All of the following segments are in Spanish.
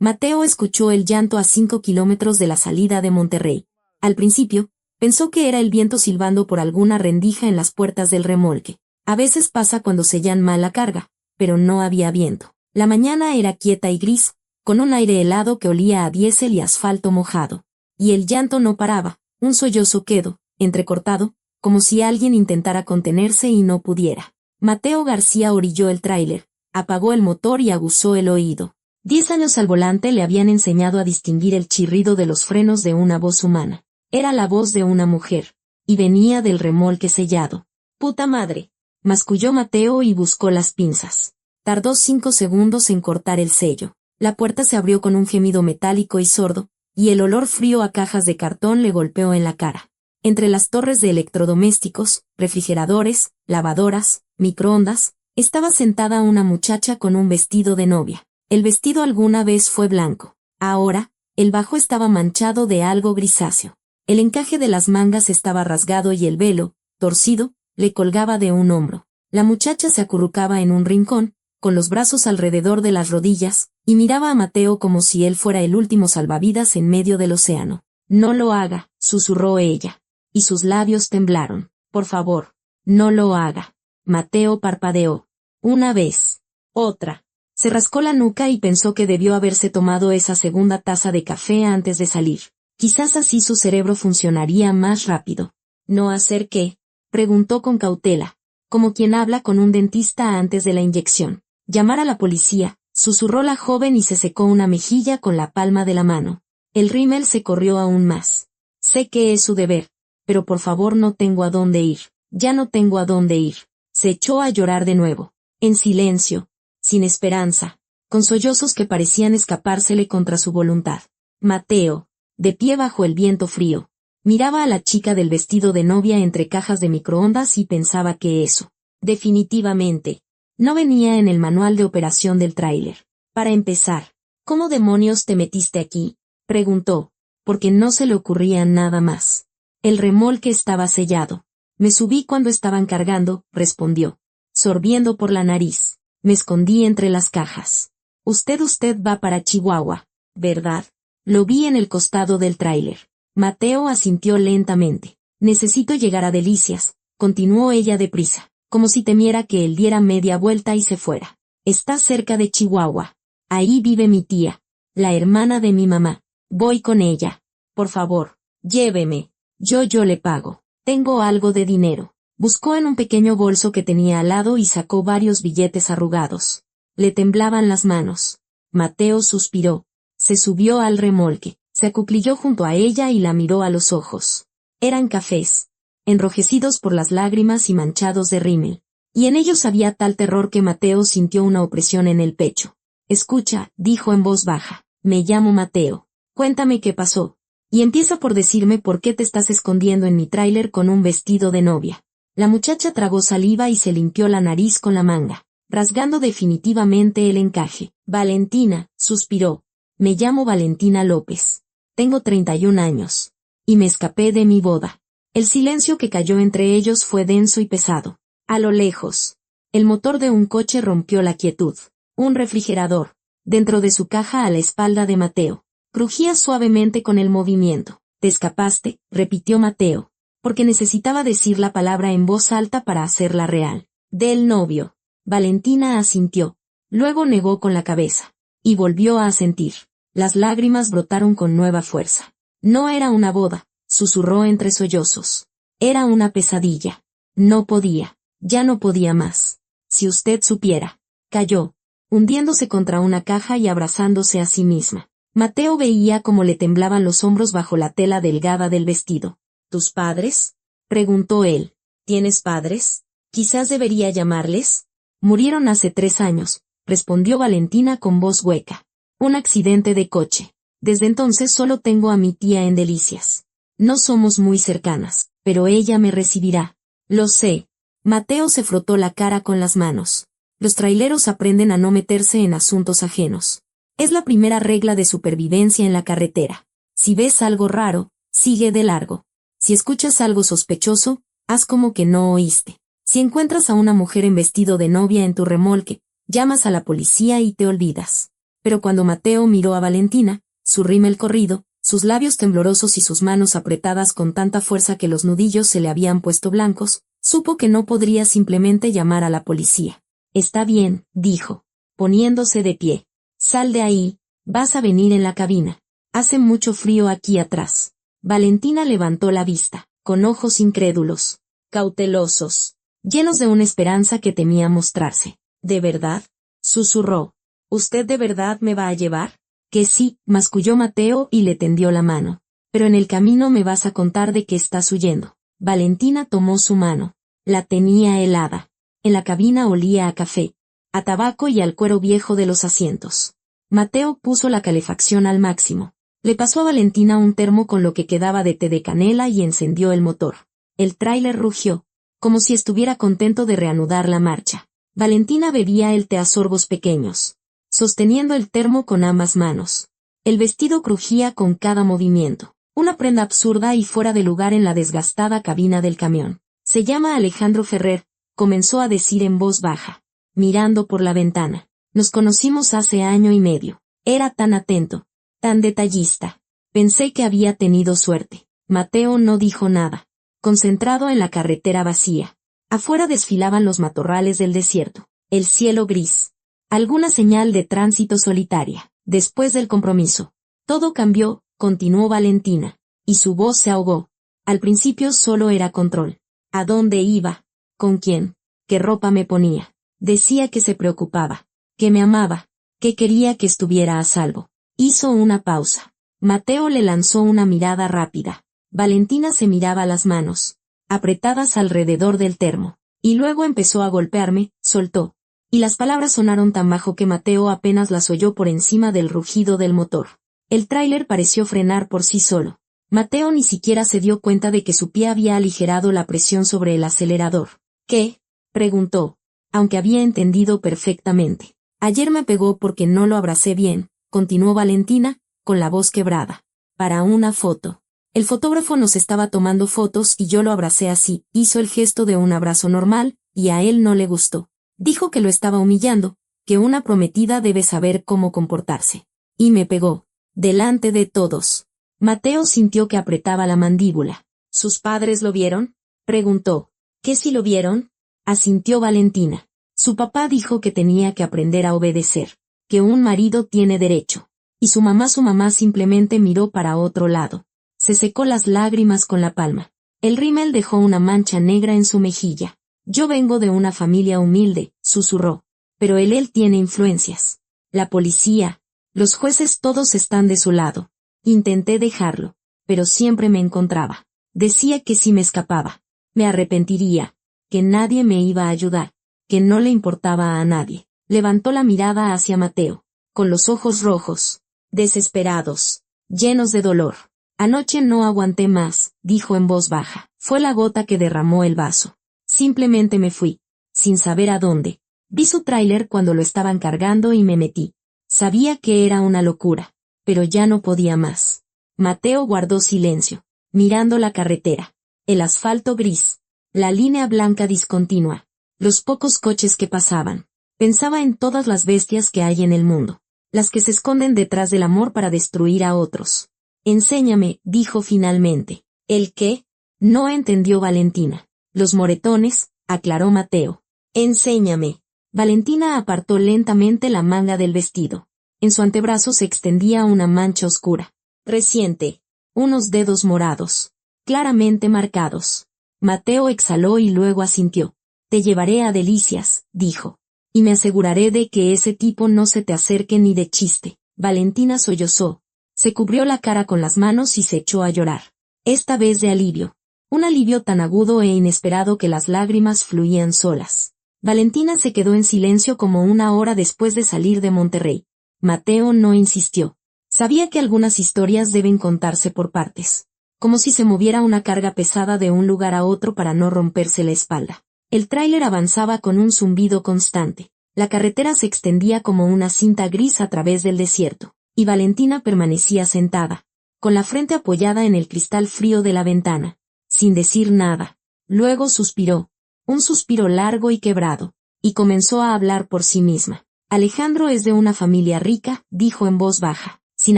Mateo escuchó el llanto a 5 kilómetros de la salida de Monterrey. Al principio, pensó que era el viento silbando por alguna rendija en las puertas del remolque. A veces pasa cuando sellan mal la carga, pero no había viento. La mañana era quieta y gris, con un aire helado que olía a diésel y asfalto mojado. Y el llanto no paraba, un sollozo quedo, entrecortado, como si alguien intentara contenerse y no pudiera. Mateo García orilló el tráiler, apagó el motor y aguzó el oído. 10 años al volante le habían enseñado a distinguir el chirrido de los frenos de una voz humana. Era la voz de una mujer, y venía del remolque sellado. «¡Puta madre!», masculló Mateo y buscó las pinzas. Tardó 5 segundos en cortar el sello. La puerta se abrió con un gemido metálico y sordo, y el olor frío a cajas de cartón le golpeó en la cara. Entre las torres de electrodomésticos, refrigeradores, lavadoras, microondas, estaba sentada una muchacha con un vestido de novia. El vestido alguna vez fue blanco. Ahora, el bajo estaba manchado de algo grisáceo. El encaje de las mangas estaba rasgado y el velo, torcido, le colgaba de un hombro. La muchacha se acurrucaba en un rincón, con los brazos alrededor de las rodillas, y miraba a Mateo como si él fuera el último salvavidas en medio del océano. «No lo haga», susurró ella. Y sus labios temblaron. «Por favor, no lo haga». Mateo parpadeó. Una vez. Otra. Se rascó la nuca y pensó que debió haberse tomado esa segunda taza de café antes de salir. Quizás así su cerebro funcionaría más rápido. «¿No hacer qué?», preguntó con cautela, como quien habla con un dentista antes de la inyección. «Llamar a la policía», susurró la joven y se secó una mejilla con la palma de la mano. El rímel se corrió aún más. «Sé que es su deber, pero por favor no tengo a dónde ir. Ya no tengo a dónde ir». Se echó a llorar de nuevo. En silencio, sin esperanza, con sollozos que parecían escapársele contra su voluntad. Mateo, de pie bajo el viento frío, miraba a la chica del vestido de novia entre cajas de microondas y pensaba que eso, definitivamente, no venía en el manual de operación del tráiler. Para empezar, ¿cómo demonios te metiste aquí?, preguntó, porque no se le ocurría nada más. El remolque estaba sellado. «Me subí cuando estaban cargando», respondió, sorbiendo por la nariz. «Me escondí entre las cajas». Usted va para Chihuahua, ¿verdad? Lo vi en el costado del tráiler». Mateo asintió lentamente. «Necesito llegar a Delicias», continuó ella deprisa, como si temiera que él diera media vuelta y se fuera. «Está cerca de Chihuahua. Ahí vive mi tía, la hermana de mi mamá. Voy con ella. Por favor, lléveme. Yo le pago. Tengo algo de dinero». Buscó en un pequeño bolso que tenía al lado y sacó varios billetes arrugados. Le temblaban las manos. Mateo suspiró. Se subió al remolque, se acuclilló junto a ella y la miró a los ojos. Eran cafés, enrojecidos por las lágrimas y manchados de rímel. Y en ellos había tal terror que Mateo sintió una opresión en el pecho. «Escucha», dijo en voz baja, «me llamo Mateo. Cuéntame qué pasó. Y empieza por decirme por qué te estás escondiendo en mi tráiler con un vestido de novia». La muchacha tragó saliva y se limpió la nariz con la manga, rasgando definitivamente el encaje. «Valentina», suspiró. «Me llamo Valentina López. Tengo 31 años. Y me escapé de mi boda». El silencio que cayó entre ellos fue denso y pesado. A lo lejos, el motor de un coche rompió la quietud. Un refrigerador, dentro de su caja a la espalda de Mateo, crujía suavemente con el movimiento. «¿Te escapaste?», repitió Mateo, porque necesitaba decir la palabra en voz alta para hacerla real. «Del novio». Valentina asintió, luego negó con la cabeza, y volvió a asentir. Las lágrimas brotaron con nueva fuerza. «No era una boda», susurró entre sollozos. «Era una pesadilla. No podía, ya no podía más. Si usted supiera». Cayó, hundiéndose contra una caja y abrazándose a sí misma. Mateo veía cómo le temblaban los hombros bajo la tela delgada del vestido. «¿Tus padres?», preguntó él. «¿Tienes padres? Quizás debería llamarles». «Murieron hace 3 años», respondió Valentina con voz hueca. «Un accidente de coche. Desde entonces solo tengo a mi tía en Delicias. No somos muy cercanas, pero ella me recibirá». «Lo sé». Mateo se frotó la cara con las manos. Los traileros aprenden a no meterse en asuntos ajenos. Es la primera regla de supervivencia en la carretera. Si ves algo raro, sigue de largo. Si escuchas algo sospechoso, haz como que no oíste. Si encuentras a una mujer en vestido de novia en tu remolque, llamas a la policía y te olvidas. Pero cuando Mateo miró a Valentina, su rímel corrido, sus labios temblorosos y sus manos apretadas con tanta fuerza que los nudillos se le habían puesto blancos, supo que no podría simplemente llamar a la policía. «Está bien», dijo, poniéndose de pie. «Sal de ahí, vas a venir en la cabina. Hace mucho frío aquí atrás». Valentina levantó la vista, con ojos incrédulos, cautelosos, llenos de una esperanza que temía mostrarse. «¿De verdad?», susurró. «¿Usted de verdad me va a llevar?» «Que sí», masculló Mateo y le tendió la mano. «Pero en el camino me vas a contar de que estás huyendo». Valentina tomó su mano. La tenía helada. En la cabina olía a café, a tabaco y al cuero viejo de los asientos. Mateo puso la calefacción al máximo. Le pasó a Valentina un termo con lo que quedaba de té de canela y encendió el motor. El tráiler rugió, como si estuviera contento de reanudar la marcha. Valentina bebía el té a sorbos pequeños, sosteniendo el termo con ambas manos. El vestido crujía con cada movimiento, una prenda absurda y fuera de lugar en la desgastada cabina del camión. «Se llama Alejandro Ferrer», comenzó a decir en voz baja, mirando por la ventana. «Nos conocimos hace año y medio. Era tan atento, tan detallista. Pensé que había tenido suerte». Mateo no dijo nada, concentrado en la carretera vacía. Afuera desfilaban los matorrales del desierto, el cielo gris. Alguna señal de tránsito solitaria. Después del compromiso. «Todo cambió», continuó Valentina, y su voz se ahogó. Al principio solo era control. ¿A dónde iba? ¿Con quién? ¿Qué ropa me ponía? Decía que se preocupaba, que me amaba, que quería que estuviera a salvo. Hizo una pausa. Mateo le lanzó una mirada rápida. Valentina se miraba las manos, apretadas alrededor del termo, y luego empezó a golpearme, soltó. Y las palabras sonaron tan bajo que Mateo apenas las oyó por encima del rugido del motor. El tráiler pareció frenar por sí solo. Mateo ni siquiera se dio cuenta de que su pie había aligerado la presión sobre el acelerador. «¿Qué?», preguntó, aunque había entendido perfectamente. «Ayer me pegó porque no lo abracé bien», continuó Valentina, con la voz quebrada. «Para una foto. El fotógrafo nos estaba tomando fotos y yo lo abracé así». Hizo el gesto de un abrazo normal, y a él no le gustó. Dijo que lo estaba humillando, que una prometida debe saber cómo comportarse. Y me pegó. Delante de todos. Mateo sintió que apretaba la mandíbula. «¿Sus padres lo vieron?», preguntó. «¿Qué si lo vieron?», asintió Valentina. «Su papá dijo que tenía que aprender a obedecer, que un marido tiene derecho». Y su mamá simplemente miró para otro lado. Se secó las lágrimas con la palma. El rímel dejó una mancha negra en su mejilla. «Yo vengo de una familia humilde», susurró. «Pero él tiene influencias. La policía, los jueces todos están de su lado. Intenté dejarlo, pero siempre me encontraba. Decía que si me escapaba, me arrepentiría, que nadie me iba a ayudar, que no le importaba a nadie». Levantó la mirada hacia Mateo, con los ojos rojos, desesperados, llenos de dolor. «Anoche no aguanté más», dijo en voz baja. «Fue la gota que derramó el vaso. Simplemente me fui, sin saber a dónde. Vi su tráiler cuando lo estaban cargando y me metí. Sabía que era una locura, pero ya no podía más». Mateo guardó silencio, mirando la carretera, el asfalto gris, la línea blanca discontinua, los pocos coches que pasaban. Pensaba en todas las bestias que hay en el mundo, las que se esconden detrás del amor para destruir a otros. «Enséñame», dijo finalmente. «¿El qué?», no entendió Valentina. «Los moretones», aclaró Mateo. «Enséñame». Valentina apartó lentamente la manga del vestido. En su antebrazo se extendía una mancha oscura, reciente, unos dedos morados, claramente marcados. Mateo exhaló y luego asintió. «Te llevaré a Delicias», dijo. «Y me aseguraré de que ese tipo no se te acerque ni de chiste». Valentina sollozó. Se cubrió la cara con las manos y se echó a llorar. Esta vez de alivio. Un alivio tan agudo e inesperado que las lágrimas fluían solas. Valentina se quedó en silencio como una hora después de salir de Monterrey. Mateo no insistió. Sabía que algunas historias deben contarse por partes. Como si se moviera una carga pesada de un lugar a otro para no romperse la espalda. El tráiler avanzaba con un zumbido constante. La carretera se extendía como una cinta gris a través del desierto, y Valentina permanecía sentada, con la frente apoyada en el cristal frío de la ventana, sin decir nada. Luego suspiró, un suspiro largo y quebrado, y comenzó a hablar por sí misma. Alejandro es de una familia rica, dijo en voz baja, sin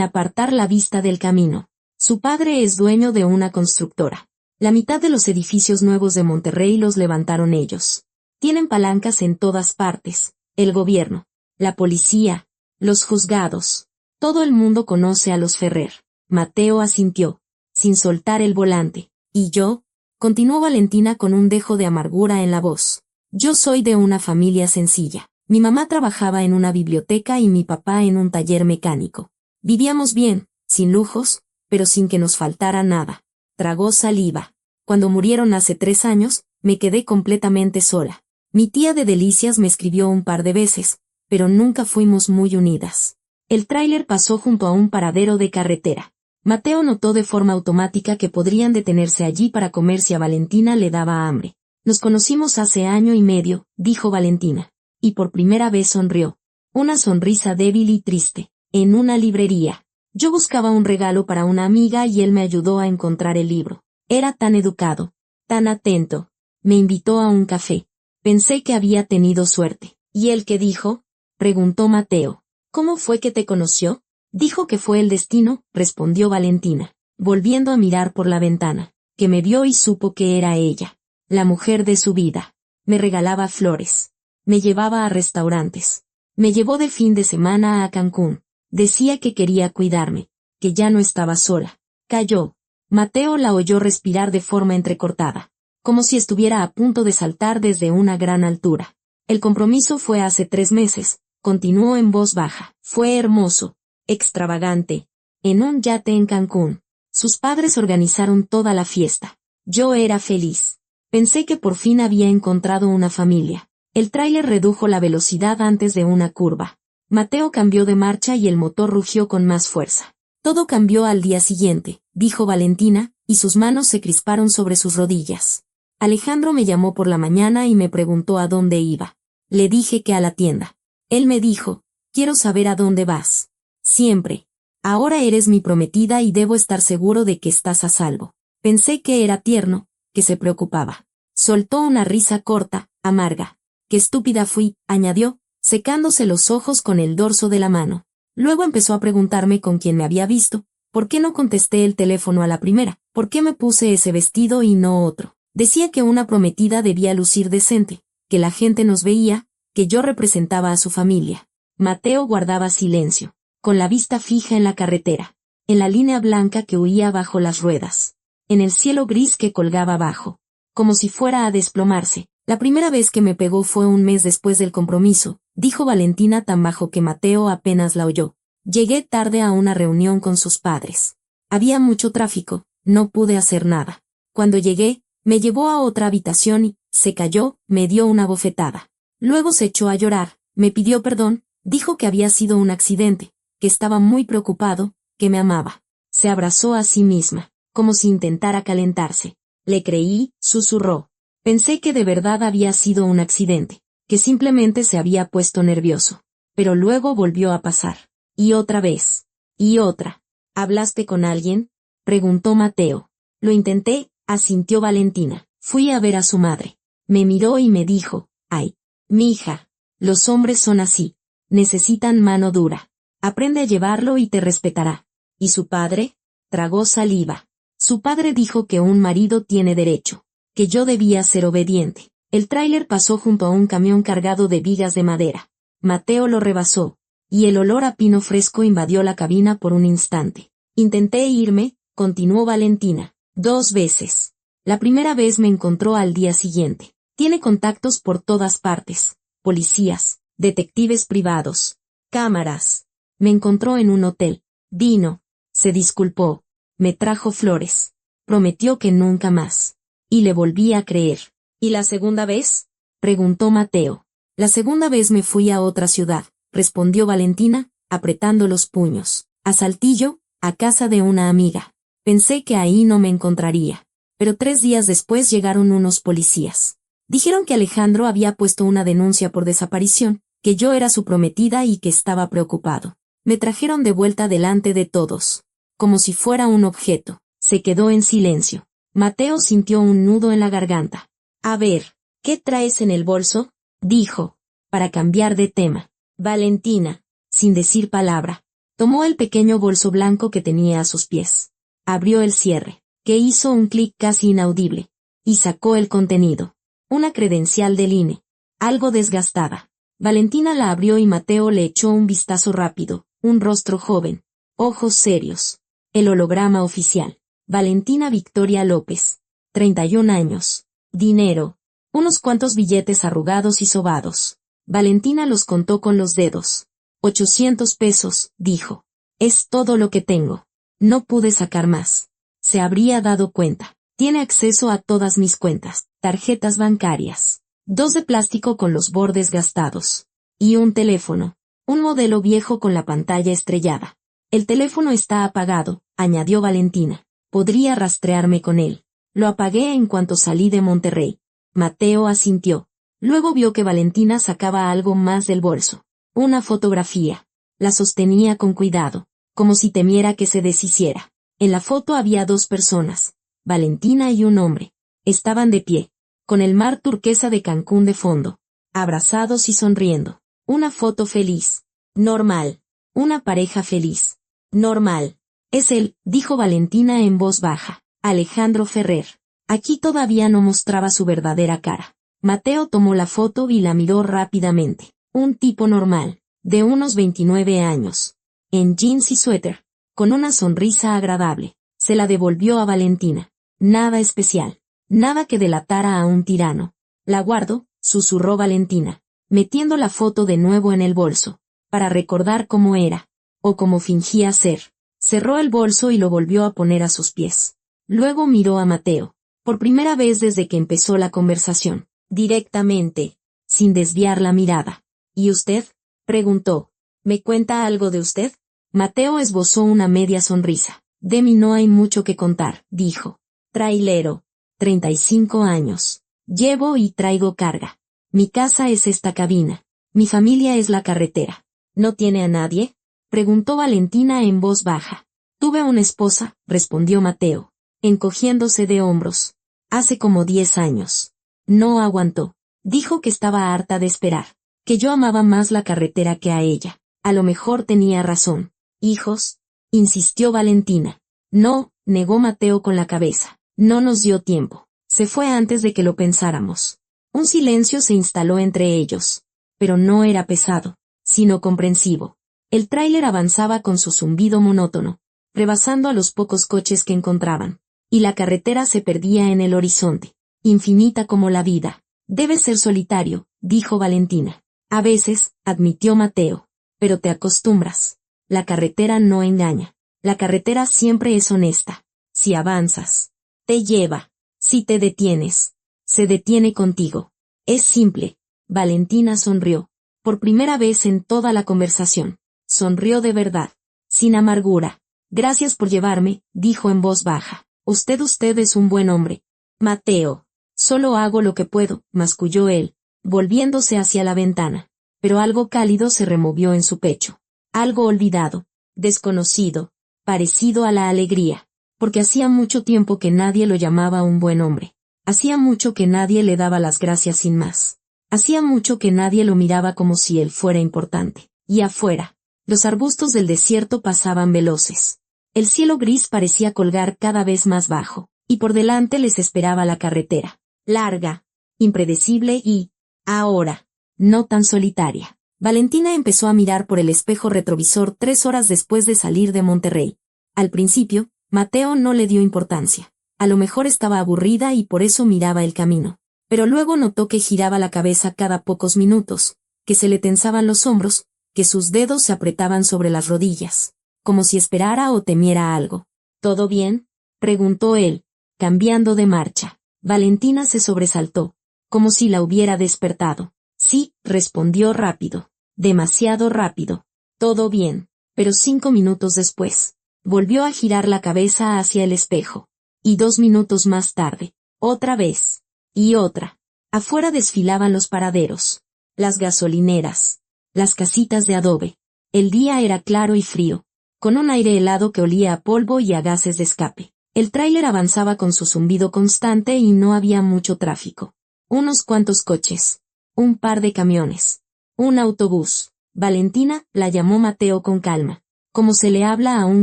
apartar la vista del camino. Su padre es dueño de una constructora. La mitad de los edificios nuevos de Monterrey los levantaron ellos. Tienen palancas en todas partes, el gobierno, la policía, los juzgados. Todo el mundo conoce a los Ferrer. Mateo asintió, sin soltar el volante. ¿Y yo? Continuó Valentina con un dejo de amargura en la voz. Yo soy de una familia sencilla. Mi mamá trabajaba en una biblioteca y mi papá en un taller mecánico. Vivíamos bien, sin lujos, pero sin que nos faltara nada. Tragó saliva. Cuando murieron hace 3 años, me quedé completamente sola. Mi tía de Delicias me escribió un par de veces, pero nunca fuimos muy unidas. El tráiler pasó junto a un paradero de carretera. Mateo notó de forma automática que podrían detenerse allí para comer si a Valentina le daba hambre. Nos conocimos hace 1 año y medio, dijo Valentina. Y por primera vez sonrió. Una sonrisa débil y triste. En una librería. Yo buscaba un regalo para una amiga y él me ayudó a encontrar el libro. Era tan educado, tan atento. Me invitó a un café. Pensé que había tenido suerte. ¿Y él qué dijo? Preguntó Mateo. ¿Cómo fue que te conoció? Dijo que fue el destino, respondió Valentina, volviendo a mirar por la ventana, que me vio y supo que era ella, la mujer de su vida. Me regalaba flores. Me llevaba a restaurantes. Me llevó de fin de semana a Cancún. Decía que quería cuidarme, que ya no estaba sola. Calló. Mateo la oyó respirar de forma entrecortada, como si estuviera a punto de saltar desde una gran altura. El compromiso fue hace 3 meses, continuó en voz baja. Fue hermoso, extravagante, en un yate en Cancún. Sus padres organizaron toda la fiesta. Yo era feliz. Pensé que por fin había encontrado una familia. El tráiler redujo la velocidad antes de una curva. Mateo cambió de marcha y el motor rugió con más fuerza. Todo cambió al día siguiente, dijo Valentina, y sus manos se crisparon sobre sus rodillas. Alejandro me llamó por la mañana y me preguntó a dónde iba. Le dije que a la tienda. Él me dijo, quiero saber a dónde vas. Siempre. Ahora eres mi prometida y debo estar seguro de que estás a salvo. Pensé que era tierno, que se preocupaba. Soltó una risa corta, amarga. Qué estúpida fui, añadió, secándose los ojos con el dorso de la mano. Luego empezó a preguntarme con quién me había visto, por qué no contesté el teléfono a la primera, por qué me puse ese vestido y no otro. Decía que una prometida debía lucir decente, que la gente nos veía, que yo representaba a su familia. Mateo guardaba silencio, con la vista fija en la carretera, en la línea blanca que huía bajo las ruedas, en el cielo gris que colgaba abajo, como si fuera a desplomarse. La primera vez que me pegó fue un mes después del compromiso, dijo Valentina tan bajo que Mateo apenas la oyó. Llegué tarde a una reunión con sus padres. Había mucho tráfico, no pude hacer nada. Cuando llegué, me llevó a otra habitación y, se cayó, me dio una bofetada. Luego se echó a llorar, me pidió perdón, dijo que había sido un accidente, que estaba muy preocupado, que me amaba. Se abrazó a sí misma, como si intentara calentarse. Le creí, susurró. Pensé que de verdad había sido un accidente, que simplemente se había puesto nervioso. Pero luego volvió a pasar. Y otra vez. Y otra. ¿Hablaste con alguien? Preguntó Mateo. Lo intenté, asintió Valentina. Fui a ver a su madre. Me miró y me dijo, ay, mija, los hombres son así. Necesitan mano dura. Aprende a llevarlo y te respetará. ¿Y su padre? Tragó saliva. Su padre dijo que un marido tiene derecho, que yo debía ser obediente. El tráiler pasó junto a un camión cargado de vigas de madera. Mateo lo rebasó, y el olor a pino fresco invadió la cabina por un instante. Intenté irme, continuó Valentina, 2 veces. La primera vez me encontró al día siguiente. Tiene contactos por todas partes. Policías, detectives privados, cámaras. Me encontró en un hotel. Vino. Se disculpó. Me trajo flores. Prometió que nunca más. Y le volví a creer. ¿Y la segunda vez? Preguntó Mateo. La segunda vez me fui a otra ciudad, respondió Valentina, apretando los puños. A Saltillo, a casa de una amiga. Pensé que ahí no me encontraría. Pero 3 días después llegaron unos policías. Dijeron que Alejandro había puesto una denuncia por desaparición, que yo era su prometida y que estaba preocupado. Me trajeron de vuelta delante de todos, como si fuera un objeto. Se quedó en silencio. Mateo sintió un nudo en la garganta. A ver, ¿qué traes en el bolso? Dijo, para cambiar de tema. Valentina, sin decir palabra, tomó el pequeño bolso blanco que tenía a sus pies. Abrió el cierre, que hizo un clic casi inaudible, y sacó el contenido. Una credencial del INE. Algo desgastada. Valentina la abrió y Mateo le echó un vistazo rápido. Un rostro joven. Ojos serios. El holograma oficial. Valentina Victoria López. 31 años. Dinero. Unos cuantos billetes arrugados y sobados. Valentina los contó con los dedos. 800 pesos, dijo. Es todo lo que tengo. No pude sacar más. Se habría dado cuenta. Tiene acceso a todas mis cuentas, tarjetas bancarias. 2 de plástico con los bordes gastados. Y un teléfono. Un modelo viejo con la pantalla estrellada. El teléfono está apagado, añadió Valentina. Podría rastrearme con él. Lo apagué en cuanto salí de Monterrey. Mateo asintió. Luego vio que Valentina sacaba algo más del bolso. Una fotografía. La sostenía con cuidado, como si temiera que se deshiciera. En la foto había 2 personas, Valentina y un hombre. Estaban de pie, con el mar turquesa de Cancún de fondo, abrazados y sonriendo. Una foto feliz. Normal. Una pareja feliz. Normal. Es él, dijo Valentina en voz baja. Alejandro Ferrer. Aquí todavía no mostraba su verdadera cara. Mateo tomó la foto y la miró rápidamente. Un tipo normal, de unos 29 años. En jeans y suéter, con una sonrisa agradable. Se la devolvió a Valentina. Nada especial. Nada que delatara a un tirano. La guardo, susurró Valentina, metiendo la foto de nuevo en el bolso, para recordar cómo era, o cómo fingía ser. Cerró el bolso y lo volvió a poner a sus pies. Luego miró a Mateo, por primera vez desde que empezó la conversación, directamente, sin desviar la mirada. ¿Y usted? Preguntó. ¿Me cuenta algo de usted? Mateo esbozó una media sonrisa. De mí no hay mucho que contar, dijo. Trailero. 35 años. Llevo y traigo carga. Mi casa es esta cabina. Mi familia es la carretera. ¿No tiene a nadie? Preguntó Valentina en voz baja. Tuve una esposa, respondió Mateo, encogiéndose de hombros. Hace como 10 años. No aguantó. Dijo que estaba harta de esperar. Que yo amaba más la carretera que a ella. A lo mejor tenía razón. ¿Hijos? Insistió Valentina. No, negó Mateo con la cabeza. No nos dio tiempo. Se fue antes de que lo pensáramos. Un silencio se instaló entre ellos. Pero no era pesado, sino comprensivo. El tráiler avanzaba con su zumbido monótono, rebasando a los pocos coches que encontraban. Y la carretera se perdía en el horizonte, infinita como la vida. Debe ser solitario, dijo Valentina. A veces, admitió Mateo. Pero te acostumbras. La carretera no engaña. La carretera siempre es honesta. Si avanzas, te lleva. Si te detienes, se detiene contigo. Es simple. Valentina sonrió. Por primera vez en toda la conversación. Sonrió de verdad. Sin amargura. Gracias por llevarme, dijo en voz baja. Usted es un buen hombre. Mateo. Solo hago lo que puedo, masculló él, volviéndose hacia la ventana. Pero algo cálido se removió en su pecho. Algo olvidado, desconocido, parecido a la alegría. Porque hacía mucho tiempo que nadie lo llamaba un buen hombre. Hacía mucho que nadie le daba las gracias sin más. Hacía mucho que nadie lo miraba como si él fuera importante. Y afuera, los arbustos del desierto pasaban veloces. El cielo gris parecía colgar cada vez más bajo, y por delante les esperaba la carretera. Larga, impredecible y, ahora, no tan solitaria. Valentina empezó a mirar por el espejo retrovisor 3 horas después de salir de Monterrey. Al principio, Mateo no le dio importancia. A lo mejor estaba aburrida y por eso miraba el camino. Pero luego notó que giraba la cabeza cada pocos minutos, que se le tensaban los hombros, que sus dedos se apretaban sobre las rodillas, como si esperara o temiera algo. ¿Todo bien?, preguntó él, cambiando de marcha. Valentina se sobresaltó, como si la hubiera despertado. Sí, respondió rápido. Demasiado rápido. Todo bien. Pero 5 minutos después, volvió a girar la cabeza hacia el espejo. Y 2 minutos más tarde, otra vez. Y otra. Afuera desfilaban los paraderos, las gasolineras, las casitas de adobe. El día era claro y frío, con un aire helado que olía a polvo y a gases de escape. El tráiler avanzaba con su zumbido constante y no había mucho tráfico. Unos cuantos coches, un par de camiones, un autobús, Valentina, la llamó Mateo con calma, como se le habla a un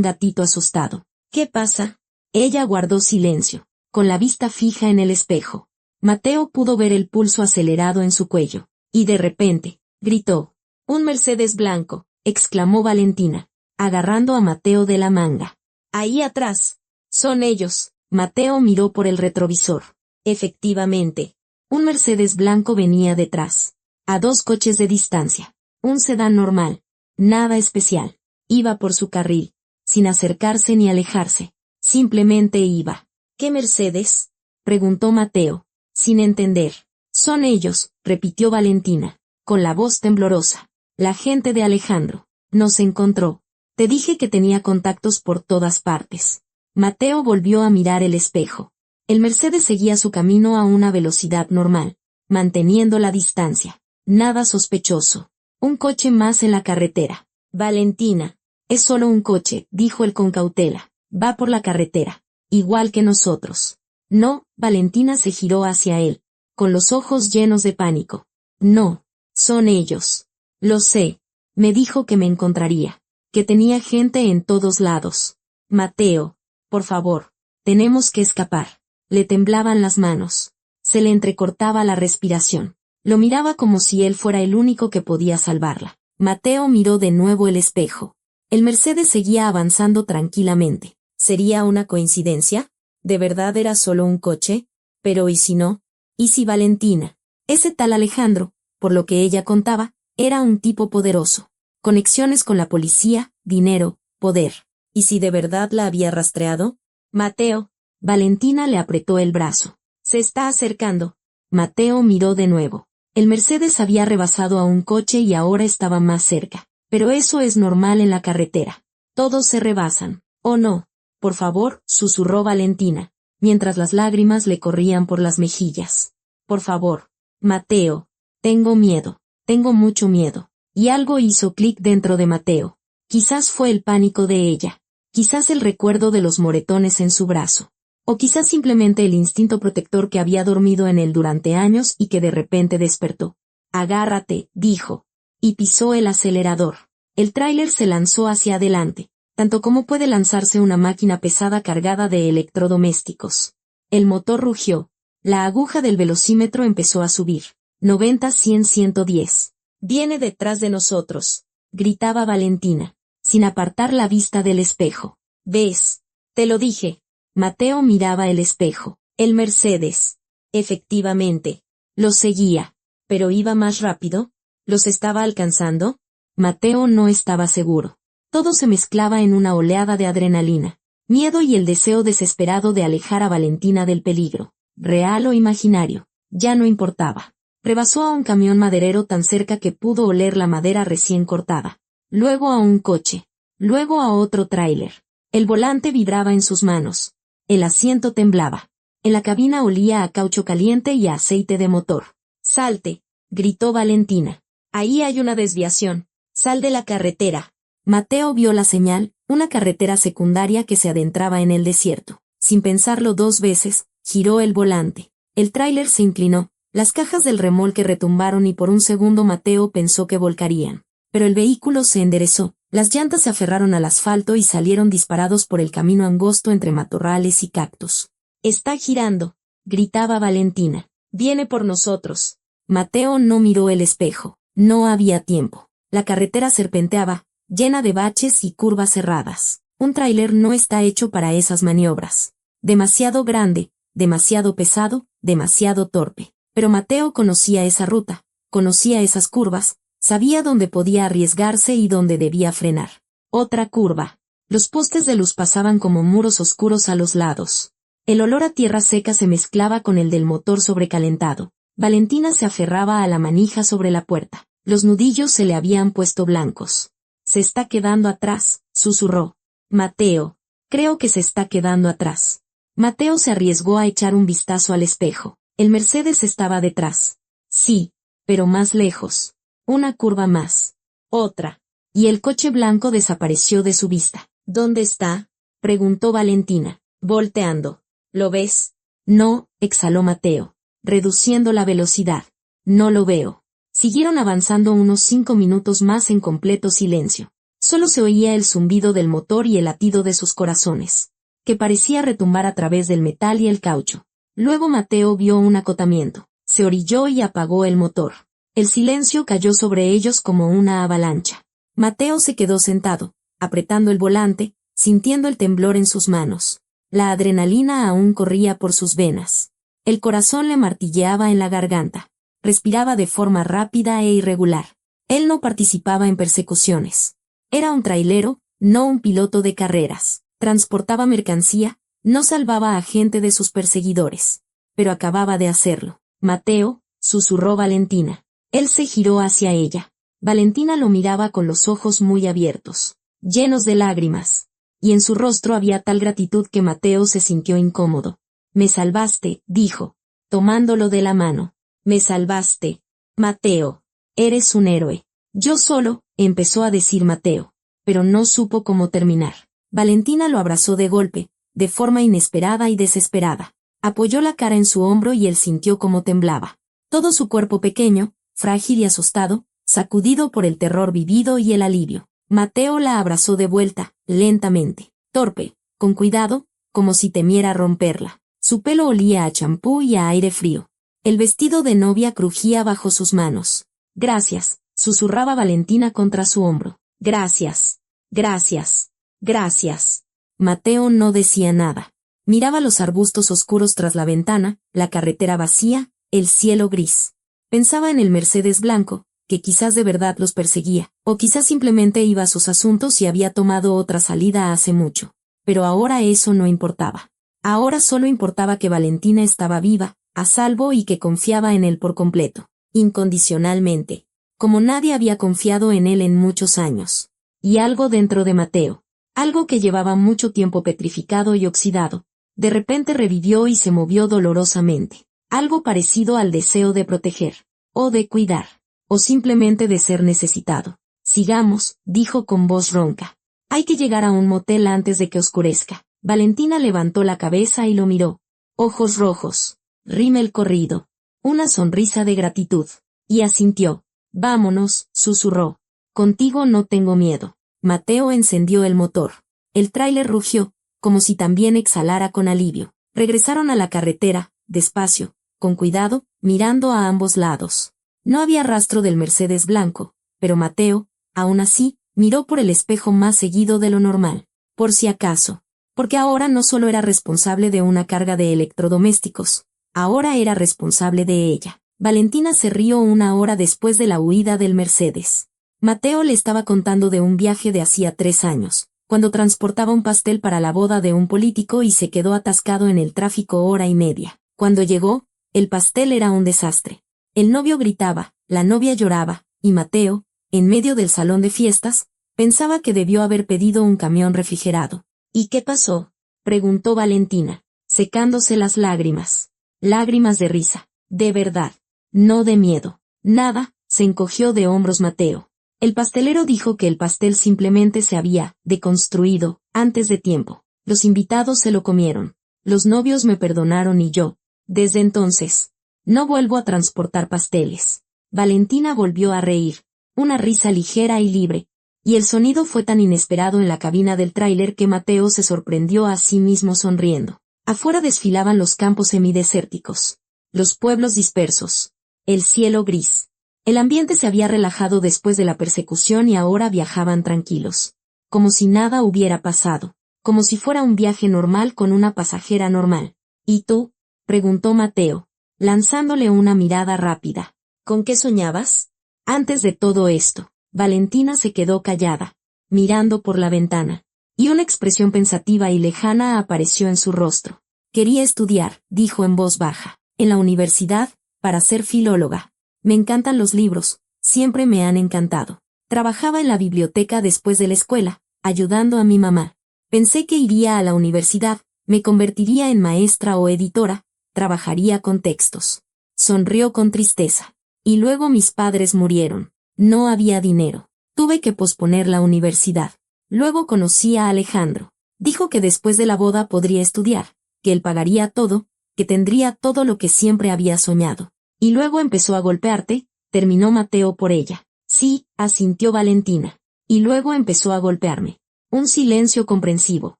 gatito asustado. ¿Qué pasa? Ella guardó silencio, con la vista fija en el espejo. Mateo pudo ver el pulso acelerado en su cuello, y de repente, gritó. «Un Mercedes blanco», exclamó Valentina, agarrando a Mateo de la manga. «Ahí atrás. Son ellos». Mateo miró por el retrovisor. Efectivamente, un Mercedes blanco venía detrás, a 2 coches de distancia. Un sedán normal, nada especial. Iba por su carril, sin acercarse ni alejarse. Simplemente iba. «¿Qué Mercedes?», preguntó Mateo, sin entender. «Son ellos», repitió Valentina, con la voz temblorosa. «La gente de Alejandro. Nos encontró. Te dije que tenía contactos por todas partes». Mateo volvió a mirar el espejo. El Mercedes seguía su camino a una velocidad normal, manteniendo la distancia. Nada sospechoso. Un coche más en la carretera. «Valentina, es solo un coche», dijo él con cautela. «Va por la carretera. Igual que nosotros». «No», Valentina se giró hacia él, con los ojos llenos de pánico. «No, son ellos. Lo sé. Me dijo que me encontraría. Que tenía gente en todos lados. Mateo, por favor, tenemos que escapar». Le temblaban las manos. Se le entrecortaba la respiración. Lo miraba como si él fuera el único que podía salvarla. Mateo miró de nuevo el espejo. El Mercedes seguía avanzando tranquilamente. ¿Sería una coincidencia? ¿De verdad era solo un coche? Pero ¿y si no? ¿Y si Valentina? Ese tal Alejandro, por lo que ella contaba, era un tipo poderoso. Conexiones con la policía, dinero, poder. ¿Y si de verdad la había rastreado? «Mateo». Valentina le apretó el brazo. «Se está acercando». Mateo miró de nuevo. El Mercedes había rebasado a un coche y ahora estaba más cerca. Pero eso es normal en la carretera. Todos se rebasan. «Oh no. Por favor», susurró Valentina, mientras las lágrimas le corrían por las mejillas. «Por favor. Mateo. Tengo miedo. Tengo mucho miedo». Y algo hizo clic dentro de Mateo. Quizás fue el pánico de ella. Quizás el recuerdo de los moretones en su brazo. O quizás simplemente el instinto protector que había dormido en él durante años y que de repente despertó. «Agárrate», dijo. Y pisó el acelerador. El tráiler se lanzó hacia adelante, tanto como puede lanzarse una máquina pesada cargada de electrodomésticos. El motor rugió. La aguja del velocímetro empezó a subir. 90, 100, 110. «Viene detrás de nosotros», gritaba Valentina, sin apartar la vista del espejo. «¿Ves? Te lo dije». Mateo miraba el espejo. El Mercedes. Efectivamente. Los seguía. ¿Pero iba más rápido? ¿Los estaba alcanzando? Mateo no estaba seguro. Todo se mezclaba en una oleada de adrenalina, miedo y el deseo desesperado de alejar a Valentina del peligro. Real o imaginario, ya no importaba. Rebasó a un camión maderero tan cerca que pudo oler la madera recién cortada. Luego a un coche. Luego a otro tráiler. El volante vibraba en sus manos. El asiento temblaba. En la cabina olía a caucho caliente y a aceite de motor. «Salte», gritó Valentina. «Ahí hay una desviación. Sal de la carretera». Mateo vio la señal, una carretera secundaria que se adentraba en el desierto. Sin pensarlo 2 veces, giró el volante. El tráiler se inclinó, las cajas del remolque retumbaron y por un segundo Mateo pensó que volcarían. Pero el vehículo se enderezó. Las llantas se aferraron al asfalto y salieron disparados por el camino angosto entre matorrales y cactus. «Está girando», gritaba Valentina. «Viene por nosotros». Mateo no miró el espejo. No había tiempo. La carretera serpenteaba, llena de baches y curvas cerradas. Un tráiler no está hecho para esas maniobras. Demasiado grande, demasiado pesado, demasiado torpe. Pero Mateo conocía esa ruta, conocía esas curvas, sabía dónde podía arriesgarse y dónde debía frenar. Otra curva. Los postes de luz pasaban como muros oscuros a los lados. El olor a tierra seca se mezclaba con el del motor sobrecalentado. Valentina se aferraba a la manija sobre la puerta. Los nudillos se le habían puesto blancos. «Se está quedando atrás», susurró. «Mateo, creo que se está quedando atrás». Mateo se arriesgó a echar un vistazo al espejo. El Mercedes estaba detrás. Sí, pero más lejos. Una curva más. Otra. Y el coche blanco desapareció de su vista. «¿Dónde está?», preguntó Valentina, volteando. «¿Lo ves?». «No», exhaló Mateo, reduciendo la velocidad. «No lo veo». Siguieron avanzando unos 5 minutos más en completo silencio. Solo se oía el zumbido del motor y el latido de sus corazones, que parecía retumbar a través del metal y el caucho. Luego Mateo vio un acotamiento. Se orilló y apagó el motor. El silencio cayó sobre ellos como una avalancha. Mateo se quedó sentado, apretando el volante, sintiendo el temblor en sus manos. La adrenalina aún corría por sus venas. El corazón le martilleaba en la garganta. Respiraba de forma rápida e irregular. Él no participaba en persecuciones. Era un trailero, no un piloto de carreras. Transportaba mercancía, no salvaba a gente de sus perseguidores. Pero acababa de hacerlo. Mateo, susurró Valentina. Él se giró hacia ella. Valentina lo miraba con los ojos muy abiertos, llenos de lágrimas. Y en su rostro había tal gratitud que Mateo se sintió incómodo. Me salvaste, dijo, tomándolo de la mano. Me salvaste. Mateo. Eres un héroe. Yo solo, empezó a decir Mateo. Pero no supo cómo terminar. Valentina lo abrazó de golpe, de forma inesperada y desesperada. Apoyó la cara en su hombro y él sintió cómo temblaba. Todo su cuerpo pequeño, frágil y asustado, sacudido por el terror vivido y el alivio. Mateo la abrazó de vuelta, lentamente, torpe, con cuidado, como si temiera romperla. Su pelo olía a champú y a aire frío. El vestido de novia crujía bajo sus manos. Gracias, susurraba Valentina contra su hombro. Gracias, gracias, gracias. Mateo no decía nada. Miraba los arbustos oscuros tras la ventana, la carretera vacía, el cielo gris. Pensaba en el Mercedes blanco, que quizás de verdad los perseguía, o quizás simplemente iba a sus asuntos y había tomado otra salida hace mucho. Pero ahora eso no importaba. Ahora solo importaba que Valentina estaba viva, a salvo y que confiaba en él por completo, incondicionalmente, como nadie había confiado en él en muchos años. Y algo dentro de Mateo, algo que llevaba mucho tiempo petrificado y oxidado, de repente revivió y se movió dolorosamente. Algo parecido al deseo de proteger, o de cuidar, o simplemente de ser necesitado. Sigamos, dijo con voz ronca. Hay que llegar a un motel antes de que oscurezca. Valentina levantó la cabeza y lo miró. Ojos rojos. Rímel corrido. Una sonrisa de gratitud. Y asintió. Vámonos, susurró. Contigo no tengo miedo. Mateo encendió el motor. El tráiler rugió, como si también exhalara con alivio. Regresaron a la carretera, despacio, con cuidado, mirando a ambos lados. No había rastro del Mercedes blanco, pero Mateo, aún así, miró por el espejo más seguido de lo normal, por si acaso, porque ahora no solo era responsable de una carga de electrodomésticos, ahora era responsable de ella. Valentina se rió una hora después de la huida del Mercedes. Mateo le estaba contando de un viaje de hacía 3 años, cuando transportaba un pastel para la boda de un político y se quedó atascado en el tráfico hora y media. Cuando llegó, el pastel era un desastre. El novio gritaba, la novia lloraba, y Mateo, en medio del salón de fiestas, pensaba que debió haber pedido un camión refrigerado. ¿Y qué pasó?, preguntó Valentina, secándose las lágrimas. Lágrimas de risa, de verdad, no de miedo. Nada, se encogió de hombros Mateo. El pastelero dijo que el pastel simplemente se había deconstruido antes de tiempo. Los invitados se lo comieron. Los novios me perdonaron y yo, desde entonces, no vuelvo a transportar pasteles. Valentina volvió a reír, una risa ligera y libre, y el sonido fue tan inesperado en la cabina del tráiler que Mateo se sorprendió a sí mismo sonriendo. Afuera desfilaban los campos semidesérticos, los pueblos dispersos, el cielo gris. El ambiente se había relajado después de la persecución y ahora viajaban tranquilos, como si nada hubiera pasado, como si fuera un viaje normal con una pasajera normal. ¿Y tú?, preguntó Mateo, lanzándole una mirada rápida. ¿Con qué soñabas? Antes de todo esto, Valentina se quedó callada, mirando por la ventana, y una expresión pensativa y lejana apareció en su rostro. Quería estudiar, dijo en voz baja, en la universidad, para ser filóloga. Me encantan los libros, siempre me han encantado. Trabajaba en la biblioteca después de la escuela, ayudando a mi mamá. Pensé que iría a la universidad, me convertiría en maestra o editora, trabajaría con textos. Sonrió con tristeza. Y luego mis padres murieron. No había dinero. Tuve que posponer la universidad. Luego conocí a Alejandro. Dijo que después de la boda podría estudiar, que él pagaría todo, que tendría todo lo que siempre había soñado. Y luego empezó a golpearte, terminó Mateo por ella. Sí, asintió Valentina. Y luego empezó a golpearme. Un silencio comprensivo,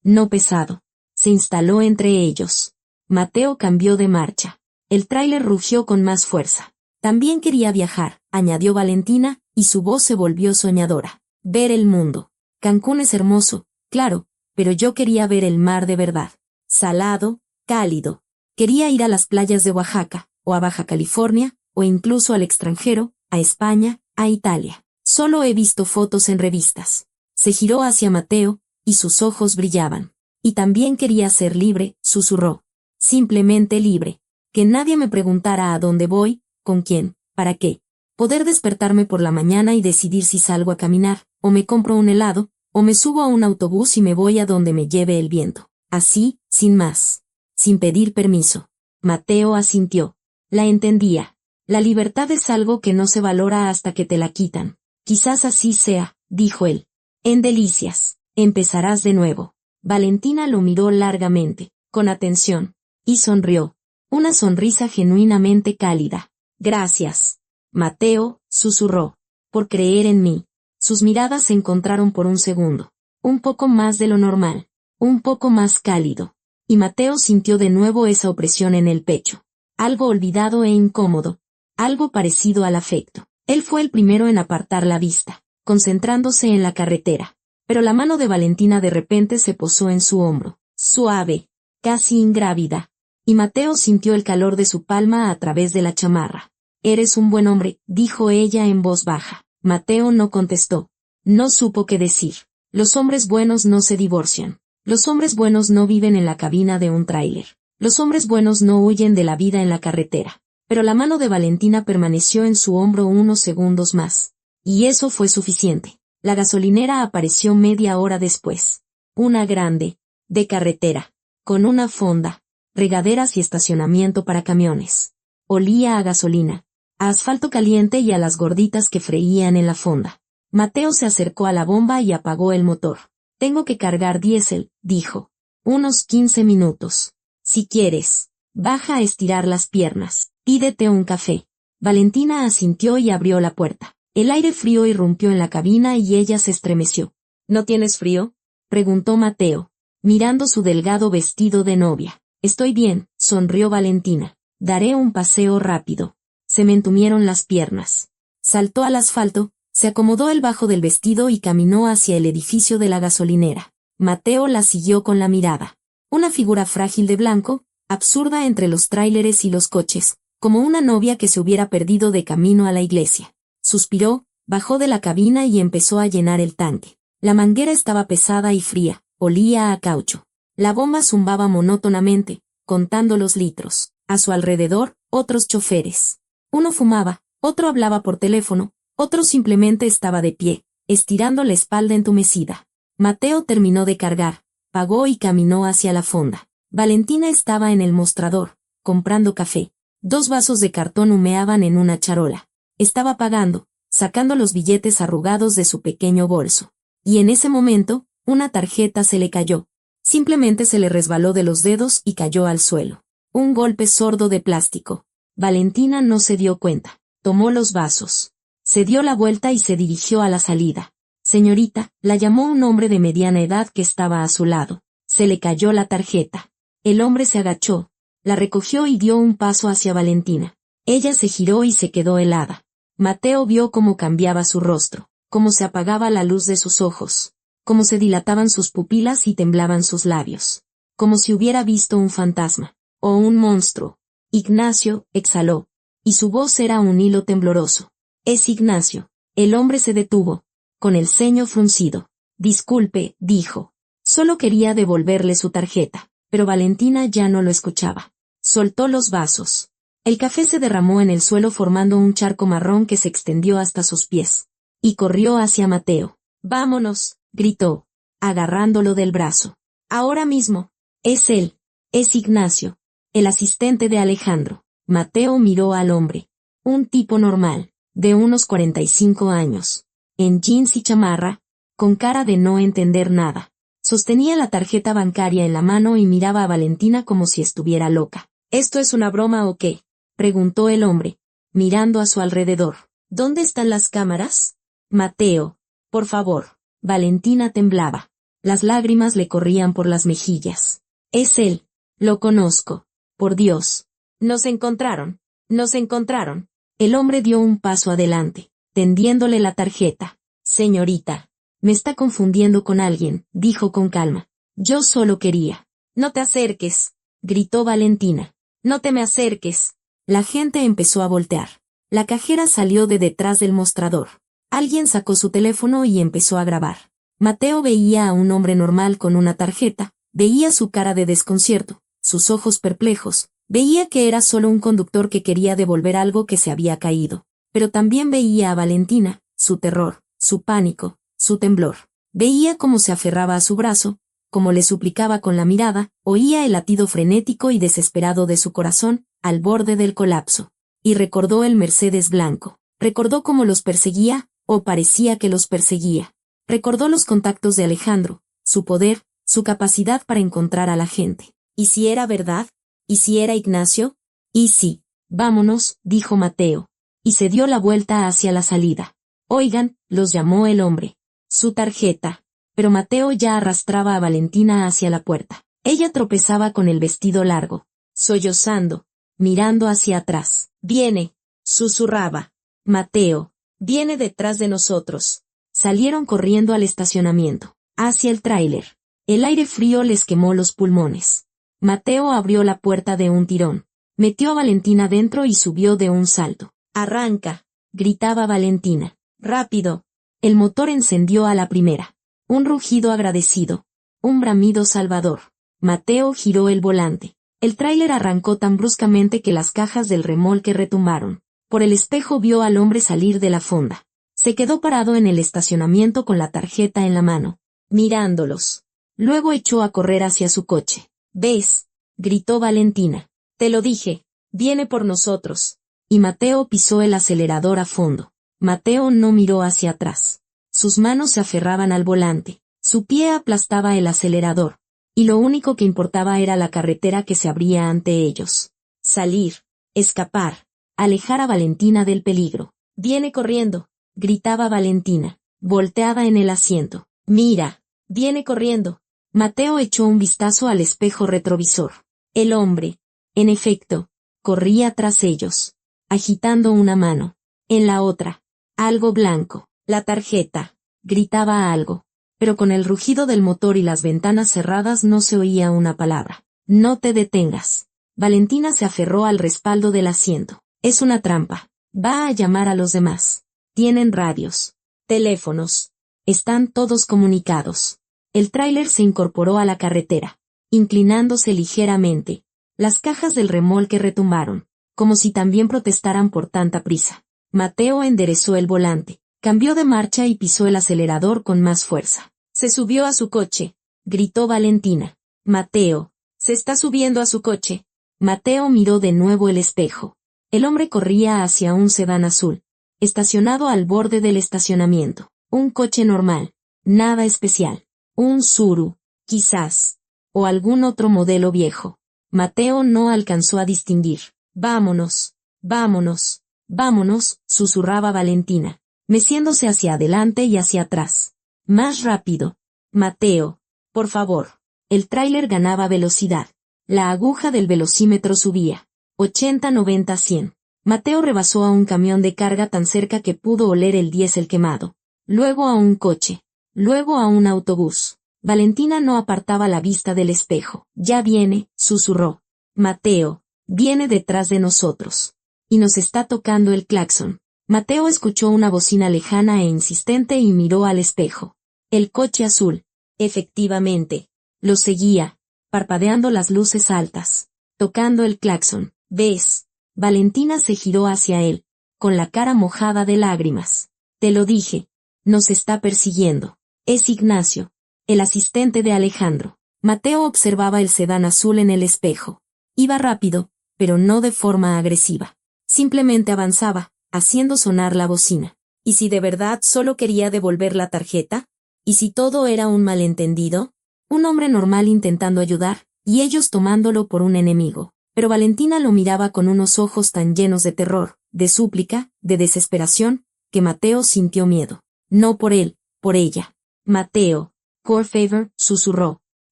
no pesado, se instaló entre ellos. Mateo cambió de marcha. El tráiler rugió con más fuerza. También quería viajar, añadió Valentina, y su voz se volvió soñadora. Ver el mundo. Cancún es hermoso, claro, pero yo quería ver el mar de verdad. Salado, cálido. Quería ir a las playas de Oaxaca, o a Baja California, o incluso al extranjero, a España, a Italia. Solo he visto fotos en revistas. Se giró hacia Mateo, y sus ojos brillaban. Y también quería ser libre, susurró. Simplemente libre. Que nadie me preguntara a dónde voy, con quién, para qué. Poder despertarme por la mañana y decidir si salgo a caminar, o me compro un helado, o me subo a un autobús y me voy a donde me lleve el viento. Así, sin más. Sin pedir permiso. Mateo asintió. La entendía. La libertad es algo que no se valora hasta que te la quitan. Quizás así sea, dijo él. En Delicias, empezarás de nuevo. Valentina lo miró largamente, con atención, y sonrió. Una sonrisa genuinamente cálida. Gracias. Mateo, susurró, por creer en mí. Sus miradas se encontraron por un segundo. Un poco más de lo normal. Un poco más cálido. Y Mateo sintió de nuevo esa opresión en el pecho. Algo olvidado e incómodo. Algo parecido al afecto. Él fue el primero en apartar la vista, concentrándose en la carretera. Pero la mano de Valentina de repente se posó en su hombro. Suave. Casi ingrávida. Y Mateo sintió el calor de su palma a través de la chamarra. Eres un buen hombre, dijo ella en voz baja. Mateo no contestó. No supo qué decir. Los hombres buenos no se divorcian. Los hombres buenos no viven en la cabina de un tráiler. Los hombres buenos no huyen de la vida en la carretera. Pero la mano de Valentina permaneció en su hombro unos segundos más. Y eso fue suficiente. La gasolinera apareció media hora después. Una grande, de carretera, con una fonda, regaderas y estacionamiento para camiones. Olía a gasolina, a asfalto caliente y a las gorditas que freían en la fonda. Mateo se acercó a la bomba y apagó el motor. Tengo que cargar diésel, dijo. Unos 15 minutos. Si quieres, baja a estirar las piernas. Pídete un café. Valentina asintió y abrió la puerta. El aire frío irrumpió en la cabina y ella se estremeció. ¿No tienes frío?, preguntó Mateo, mirando su delgado vestido de novia. Estoy bien, sonrió Valentina. Daré un paseo rápido. Se me entumieron las piernas. Saltó al asfalto, se acomodó el bajo del vestido y caminó hacia el edificio de la gasolinera. Mateo la siguió con la mirada. Una figura frágil de blanco, absurda entre los tráileres y los coches, como una novia que se hubiera perdido de camino a la iglesia. Suspiró, bajó de la cabina y empezó a llenar el tanque. La manguera estaba pesada y fría, olía a caucho. La bomba zumbaba monótonamente, contando los litros. A su alrededor, otros choferes. Uno fumaba, otro hablaba por teléfono, otro simplemente estaba de pie, estirando la espalda entumecida. Mateo terminó de cargar, pagó y caminó hacia la fonda. Valentina estaba en el mostrador, comprando café. 2 vasos de cartón humeaban en una charola. Estaba pagando, sacando los billetes arrugados de su pequeño bolso. Y en ese momento, una tarjeta se le cayó. Simplemente se le resbaló de los dedos y cayó al suelo. Un golpe sordo de plástico. Valentina no se dio cuenta. Tomó los vasos. Se dio la vuelta y se dirigió a la salida. Señorita, la llamó un hombre de mediana edad que estaba a su lado. Se le cayó la tarjeta. El hombre se agachó, la recogió y dio un paso hacia Valentina. Ella se giró y se quedó helada. Mateo vio cómo cambiaba su rostro, cómo se apagaba la luz de sus ojos, cómo se dilataban sus pupilas y temblaban sus labios, como si hubiera visto un fantasma, o un monstruo. Ignacio, exhaló, y su voz era un hilo tembloroso. Es Ignacio. El hombre se detuvo, con el ceño fruncido. Disculpe, dijo. Solo quería devolverle su tarjeta, pero Valentina ya no lo escuchaba. Soltó los vasos. El café se derramó en el suelo formando un charco marrón que se extendió hasta sus pies. Y corrió hacia Mateo. Vámonos, gritó, agarrándolo del brazo. Ahora mismo. Es él. Es Ignacio, el asistente de Alejandro. Mateo miró al hombre. Un tipo normal, de unos 45 años. En jeans y chamarra, con cara de no entender nada. Sostenía la tarjeta bancaria en la mano y miraba a Valentina como si estuviera loca. ¿Esto es una broma o qué?, preguntó el hombre. mirando a su alrededor. ¿Dónde están las cámaras? Mateo, por favor. Valentina temblaba. Las lágrimas le corrían por las mejillas. Es él. Lo conozco. Por Dios. Nos encontraron. Nos encontraron. El hombre dio un paso adelante, tendiéndole la tarjeta. Señorita. Me está confundiendo con alguien, dijo con calma. Yo solo quería. No te acerques, gritó Valentina. No te me acerques. La gente empezó a voltear. La cajera salió de detrás del mostrador. Alguien sacó su teléfono y empezó a grabar. Mateo veía a un hombre normal con una tarjeta, veía su cara de desconcierto, sus ojos perplejos, veía que era solo un conductor que quería devolver algo que se había caído. Pero también veía a Valentina, su terror, su pánico, su temblor. Veía cómo se aferraba a su brazo, cómo le suplicaba con la mirada, oía el latido frenético y desesperado de su corazón, al borde del colapso. Y recordó el Mercedes blanco. Recordó cómo los perseguía, o parecía que los perseguía. Recordó los contactos de Alejandro, su poder, su capacidad para encontrar a la gente. ¿Y si era verdad? ¿Y si era Ignacio? ¿Y si? Vámonos, dijo Mateo. Y se dio la vuelta hacia la salida. Oigan, los llamó el hombre. Su tarjeta. Pero Mateo ya arrastraba a Valentina hacia la puerta. Ella tropezaba con el vestido largo, sollozando, mirando hacia atrás. Viene, susurraba. Mateo, viene detrás de nosotros. Salieron corriendo al estacionamiento, hacia el tráiler. El aire frío les quemó los pulmones. Mateo abrió la puerta de un tirón. Metió a Valentina dentro y subió de un salto. Arranca, gritaba Valentina. Rápido. El motor encendió a la primera. Un rugido agradecido. Un bramido salvador. Mateo giró el volante. El tráiler arrancó tan bruscamente que las cajas del remolque retumbaron. Por el espejo vio al hombre salir de la fonda. Se quedó parado en el estacionamiento con la tarjeta en la mano, mirándolos. Luego echó a correr hacia su coche. ¿Ves? Gritó Valentina. Te lo dije. Viene por nosotros. Y Mateo pisó el acelerador a fondo. Mateo no miró hacia atrás. Sus manos se aferraban al volante. Su pie aplastaba el acelerador. Y lo único que importaba era la carretera que se abría ante ellos. Salir. Escapar. Alejar a Valentina del peligro. Viene corriendo. Gritaba Valentina, volteada en el asiento. Mira. Viene corriendo. Mateo echó un vistazo al espejo retrovisor. El hombre, en efecto, corría tras ellos, agitando una mano. En la otra, algo blanco. La tarjeta. Gritaba algo. Pero con el rugido del motor y las ventanas cerradas no se oía una palabra. No te detengas. Valentina se aferró al respaldo del asiento. Es una trampa. Va a llamar a los demás. Tienen radios. Teléfonos. Están todos comunicados. El tráiler se incorporó a la carretera, inclinándose ligeramente. Las cajas del remolque retumbaron, como si también protestaran por tanta prisa. Mateo enderezó el volante, cambió de marcha y pisó el acelerador con más fuerza. Se subió a su coche, gritó Valentina. Mateo, se está subiendo a su coche. Mateo miró de nuevo el espejo. El hombre corría hacia un sedán azul, estacionado al borde del estacionamiento. Un coche normal, nada especial. Un Tsuru, quizás, o algún otro modelo viejo. Mateo no alcanzó a distinguir. Vámonos, vámonos, vámonos, susurraba Valentina, meciéndose hacia adelante y hacia atrás. Más rápido. Mateo, por favor. El tráiler ganaba velocidad. La aguja del velocímetro subía. 80, 90, 100. Mateo rebasó a un camión de carga tan cerca que pudo oler el diésel quemado. Luego a un coche. Luego a un autobús. Valentina no apartaba la vista del espejo. Ya viene, susurró. Mateo, viene detrás de nosotros. Y nos está tocando el claxon. Mateo escuchó una bocina lejana e insistente y miró al espejo. El coche azul. Efectivamente. Lo seguía, parpadeando las luces altas. Tocando el claxon. ¿Ves? Valentina se giró hacia él, con la cara mojada de lágrimas. Te lo dije. Nos está persiguiendo. Es Ignacio, el asistente de Alejandro. Mateo observaba el sedán azul en el espejo. Iba rápido, pero no de forma agresiva. Simplemente avanzaba, haciendo sonar la bocina. ¿Y si de verdad solo quería devolver la tarjeta? ¿Y si todo era un malentendido? Un hombre normal intentando ayudar, y ellos tomándolo por un enemigo. Pero Valentina lo miraba con unos ojos tan llenos de terror, de súplica, de desesperación, que Mateo sintió miedo. No por él, por ella. Mateo, por favor, susurró,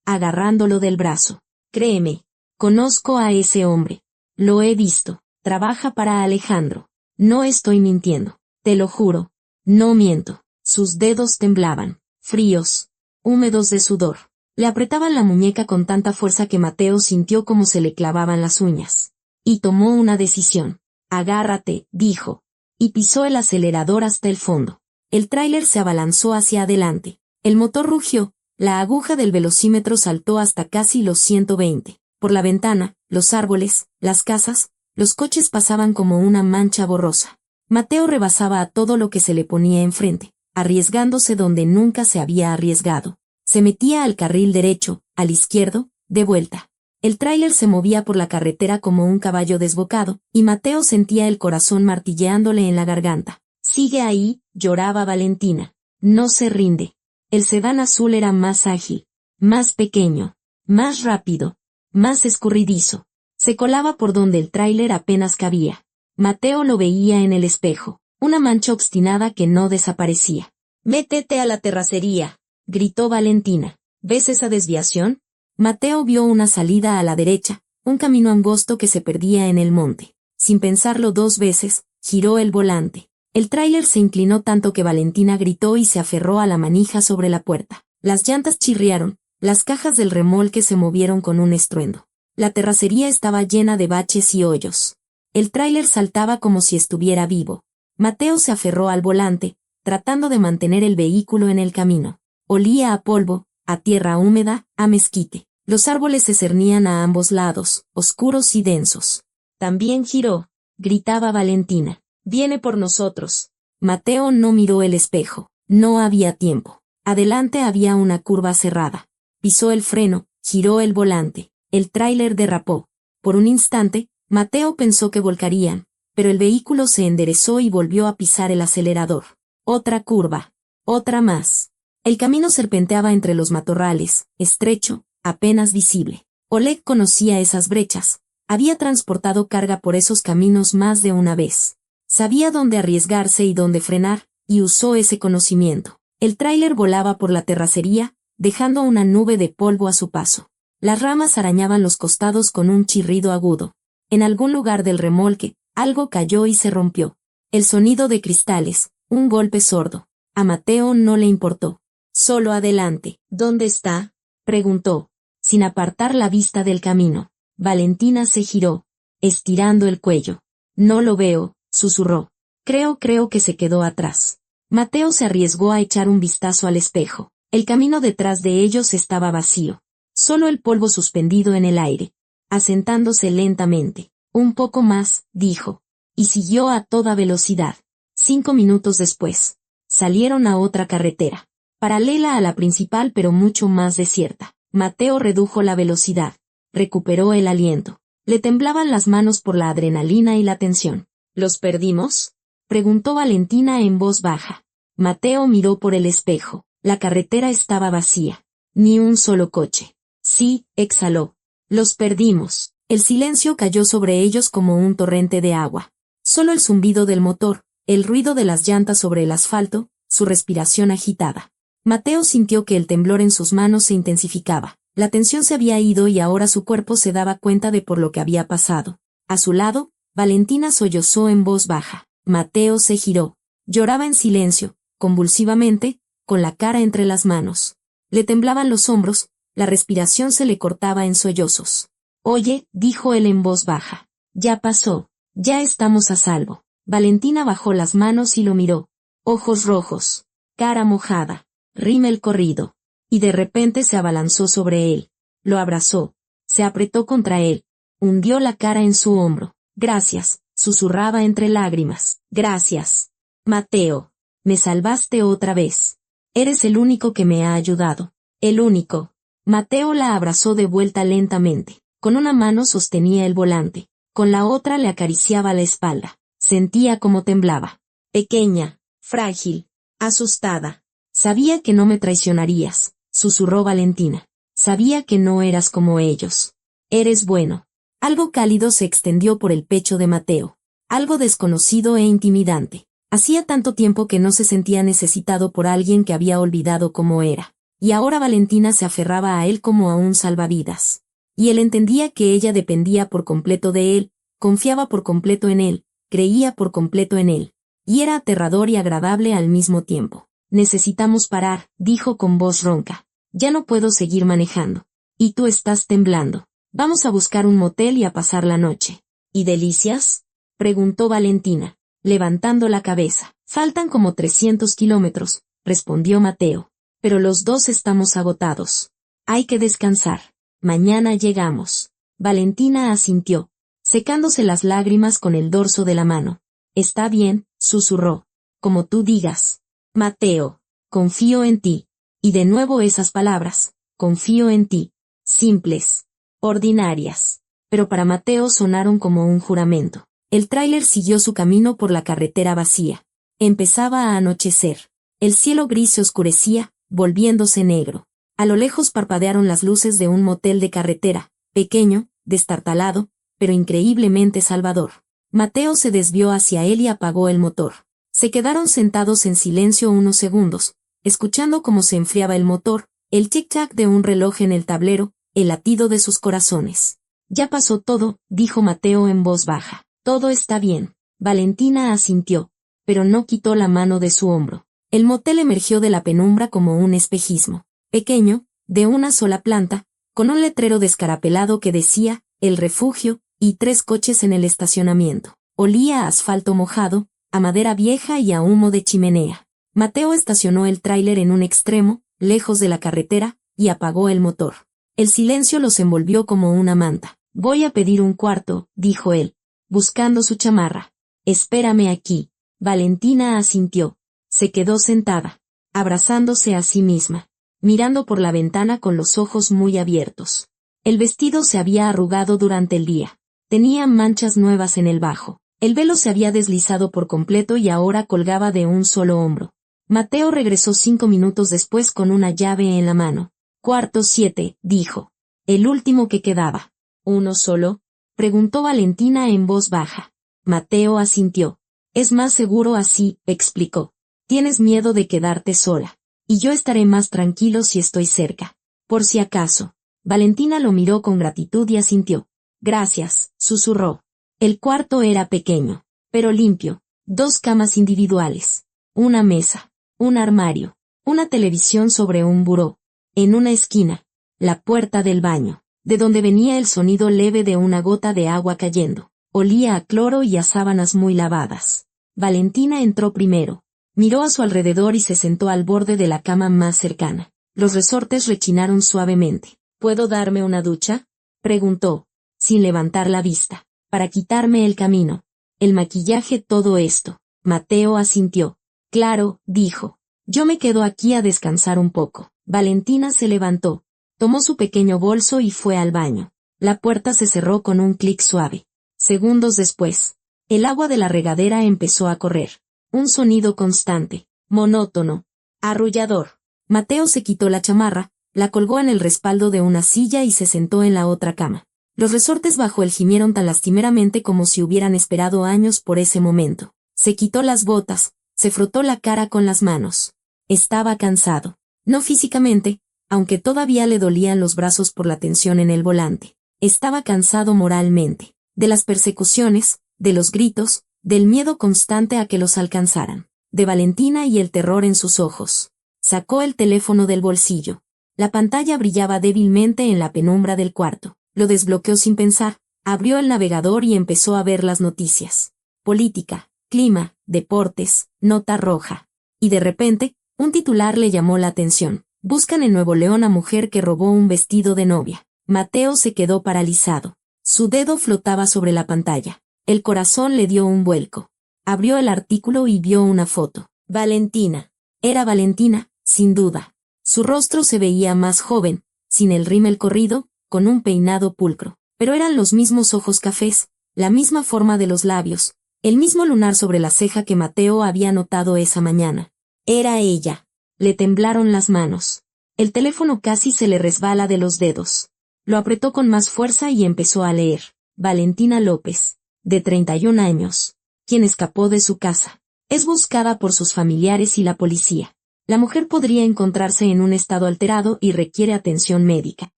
agarrándolo del brazo. Créeme, conozco a ese hombre. Lo he visto. Trabaja para Alejandro. No estoy mintiendo. Te lo juro. No miento. Sus dedos temblaban, fríos, húmedos de sudor. Le apretaban la muñeca con tanta fuerza que Mateo sintió como se le clavaban las uñas. Y tomó una decisión. Agárrate, dijo. Y pisó el acelerador hasta el fondo. El tráiler se abalanzó hacia adelante. El motor rugió, la aguja del velocímetro saltó hasta casi los 120. Por la ventana, los árboles, las casas, los coches pasaban como una mancha borrosa. Mateo rebasaba a todo lo que se le ponía enfrente, arriesgándose donde nunca se había arriesgado. Se metía al carril derecho, al izquierdo, de vuelta. El tráiler se movía por la carretera como un caballo desbocado, y Mateo sentía el corazón martilleándole en la garganta. Sigue ahí, lloraba Valentina. No se rinde. El sedán azul era más ágil, más pequeño, más rápido, más escurridizo. Se colaba por donde el tráiler apenas cabía. Mateo lo veía en el espejo, una mancha obstinada que no desaparecía. «Métete a la terracería», gritó Valentina. «¿Ves esa desviación?» Mateo vio una salida a la derecha, un camino angosto que se perdía en el monte. Sin pensarlo 2 veces, giró el volante. El tráiler se inclinó tanto que Valentina gritó y se aferró a la manija sobre la puerta. Las llantas chirriaron, las cajas del remolque se movieron con un estruendo. La terracería estaba llena de baches y hoyos. El tráiler saltaba como si estuviera vivo. Mateo se aferró al volante, tratando de mantener el vehículo en el camino. Olía a polvo, a tierra húmeda, a mezquite. Los árboles se cernían a ambos lados, oscuros y densos. «También giró», gritaba Valentina. «Viene por nosotros». Mateo no miró el espejo. No había tiempo. Adelante había una curva cerrada. Pisó el freno, giró el volante. El tráiler derrapó. Por un instante, Mateo pensó que volcarían, pero el vehículo se enderezó y volvió a pisar el acelerador. Otra curva. Otra más. El camino serpenteaba entre los matorrales, estrecho, apenas visible. Oleg conocía esas brechas. Había transportado carga por esos caminos más de una vez. Sabía dónde arriesgarse y dónde frenar, y usó ese conocimiento. El tráiler volaba por la terracería, dejando una nube de polvo a su paso. Las ramas arañaban los costados con un chirrido agudo. En algún lugar del remolque, algo cayó y se rompió. El sonido de cristales, un golpe sordo. A Mateo no le importó. «Solo adelante». «¿Dónde está?», preguntó, sin apartar la vista del camino. Valentina se giró, estirando el cuello. «No lo veo», susurró. Creo que se quedó atrás». Mateo se arriesgó a echar un vistazo al espejo. El camino detrás de ellos estaba vacío. Solo el polvo suspendido en el aire, asentándose lentamente. «Un poco más», dijo, y siguió a toda velocidad. 5 minutos después, salieron a otra carretera, paralela a la principal pero mucho más desierta. Mateo redujo la velocidad, recuperó el aliento. Le temblaban las manos por la adrenalina y la tensión. «¿Los perdimos?», preguntó Valentina en voz baja. Mateo miró por el espejo. La carretera estaba vacía. Ni un solo coche. «Sí», exhaló. «Los perdimos». El silencio cayó sobre ellos como un torrente de agua. Solo el zumbido del motor, el ruido de las llantas sobre el asfalto, su respiración agitada. Mateo sintió que el temblor en sus manos se intensificaba. La tensión se había ido y ahora su cuerpo se daba cuenta de por lo que había pasado. A su lado, Valentina sollozó en voz baja. Mateo se giró. Lloraba en silencio, convulsivamente, con la cara entre las manos. Le temblaban los hombros, la respiración se le cortaba en sollozos. «Oye», dijo él en voz baja. «Ya pasó. Ya estamos a salvo». Valentina bajó las manos y lo miró. Ojos rojos, cara mojada, rímel corrido. Y de repente se abalanzó sobre él. Lo abrazó. Se apretó contra él. Hundió la cara en su hombro. «Gracias», susurraba entre lágrimas. «Gracias. Mateo. Me salvaste otra vez. Eres el único que me ha ayudado. El único». Mateo la abrazó de vuelta lentamente. Con una mano sostenía el volante. Con la otra le acariciaba la espalda. Sentía cómo temblaba. «Pequeña, frágil, asustada. Sabía que no me traicionarías», susurró Valentina. «Sabía que no eras como ellos. Eres bueno. Algo cálido se extendió por el pecho de Mateo. Algo desconocido e intimidante. Hacía tanto tiempo que no se sentía necesitado por alguien que había olvidado cómo era. Y ahora Valentina se aferraba a él como a un salvavidas. Y él entendía que ella dependía por completo de él, confiaba por completo en él, creía por completo en él. Y era aterrador y agradable al mismo tiempo. Necesitamos parar, dijo con voz ronca. Ya no puedo seguir manejando. Y tú estás temblando. Vamos a buscar un motel y a pasar la noche. ¿Y delicias? Preguntó Valentina, levantando la cabeza. Faltan como 300 kilómetros, respondió Mateo. Pero los dos estamos agotados. Hay que descansar. Mañana llegamos. Valentina asintió, secándose las lágrimas con el dorso de la mano. Está bien, susurró. Como tú digas. Mateo, confío en ti. Y de nuevo esas palabras, confío en ti. Simples. Ordinarias. Pero para Mateo sonaron como un juramento. El tráiler siguió su camino por la carretera vacía. Empezaba a anochecer. El cielo gris se oscurecía, volviéndose negro. A lo lejos parpadearon las luces de un motel de carretera, pequeño, destartalado, pero increíblemente salvador. Mateo se desvió hacia él y apagó el motor. Se quedaron sentados en silencio unos segundos, escuchando cómo se enfriaba el motor, el tic-tac de un reloj en el tablero, el latido de sus corazones. Ya pasó todo, dijo Mateo en voz baja. Todo está bien. Valentina asintió, pero no quitó la mano de su hombro. El motel emergió de la penumbra como un espejismo, pequeño, de una sola planta, con un letrero descarapelado que decía, el refugio, y 3 coches en el estacionamiento. Olía a asfalto mojado, a madera vieja y a humo de chimenea. Mateo estacionó el tráiler en un extremo, lejos de la carretera, y apagó el motor. El silencio los envolvió como una manta. Voy a pedir un cuarto, dijo él, buscando su chamarra. Espérame aquí. Valentina asintió. Se quedó sentada, abrazándose a sí misma, mirando por la ventana con los ojos muy abiertos. El vestido se había arrugado durante el día. Tenía manchas nuevas en el bajo. El velo se había deslizado por completo y ahora colgaba de un solo hombro. Mateo regresó 5 minutos después con una llave en la mano. Cuarto 7, dijo. El último que quedaba. ¿Uno solo? Preguntó Valentina en voz baja. Mateo asintió. Es más seguro así, explicó. Tienes miedo de quedarte sola. Y yo estaré más tranquilo si estoy cerca. Por si acaso. Valentina lo miró con gratitud y asintió. Gracias, susurró. El cuarto era pequeño, pero limpio. 2 camas individuales. Una mesa. Un armario. Una televisión sobre un buró. En una esquina. La puerta del baño, de donde venía el sonido leve de una gota de agua cayendo. Olía a cloro y a sábanas muy lavadas. Valentina entró primero. Miró a su alrededor y se sentó al borde de la cama más cercana. Los resortes rechinaron suavemente. ¿Puedo darme una ducha? Preguntó, sin levantar la vista. Para quitarme el camino. El maquillaje, todo esto. Mateo asintió. Claro, dijo. Yo me quedo aquí a descansar un poco. Valentina se levantó. Tomó su pequeño bolso y fue al baño. La puerta se cerró con un clic suave. Segundos después, el agua de la regadera empezó a correr. Un sonido constante, monótono, arrullador. Mateo se quitó la chamarra, la colgó en el respaldo de una silla y se sentó en la otra cama. Los resortes bajo él gimieron tan lastimeramente como si hubieran esperado años por ese momento. Se quitó las botas, se frotó la cara con las manos. Estaba cansado. No físicamente, aunque todavía le dolían los brazos por la tensión en el volante. Estaba cansado moralmente. De las persecuciones, de los gritos, del miedo constante a que los alcanzaran, de Valentina y el terror en sus ojos. Sacó el teléfono del bolsillo. La pantalla brillaba débilmente en la penumbra del cuarto. Lo desbloqueó sin pensar, abrió el navegador y empezó a ver las noticias. Política, clima, deportes, nota roja. Y de repente, un titular le llamó la atención. Buscan en Nuevo León a mujer que robó un vestido de novia. Mateo se quedó paralizado. Su dedo flotaba sobre la pantalla. El corazón le dio un vuelco. Abrió el artículo y vio una foto. Valentina. Era Valentina, sin duda. Su rostro se veía más joven, sin el rímel corrido, con un peinado pulcro. Pero eran los mismos ojos cafés, la misma forma de los labios, el mismo lunar sobre la ceja que Mateo había notado esa mañana. Era ella. Le temblaron las manos. El teléfono casi se le resbala de los dedos. Lo apretó con más fuerza y empezó a leer. Valentina López, de 31 años, quien escapó de su casa. Es buscada por sus familiares y la policía. La mujer podría encontrarse en un estado alterado y requiere atención médica.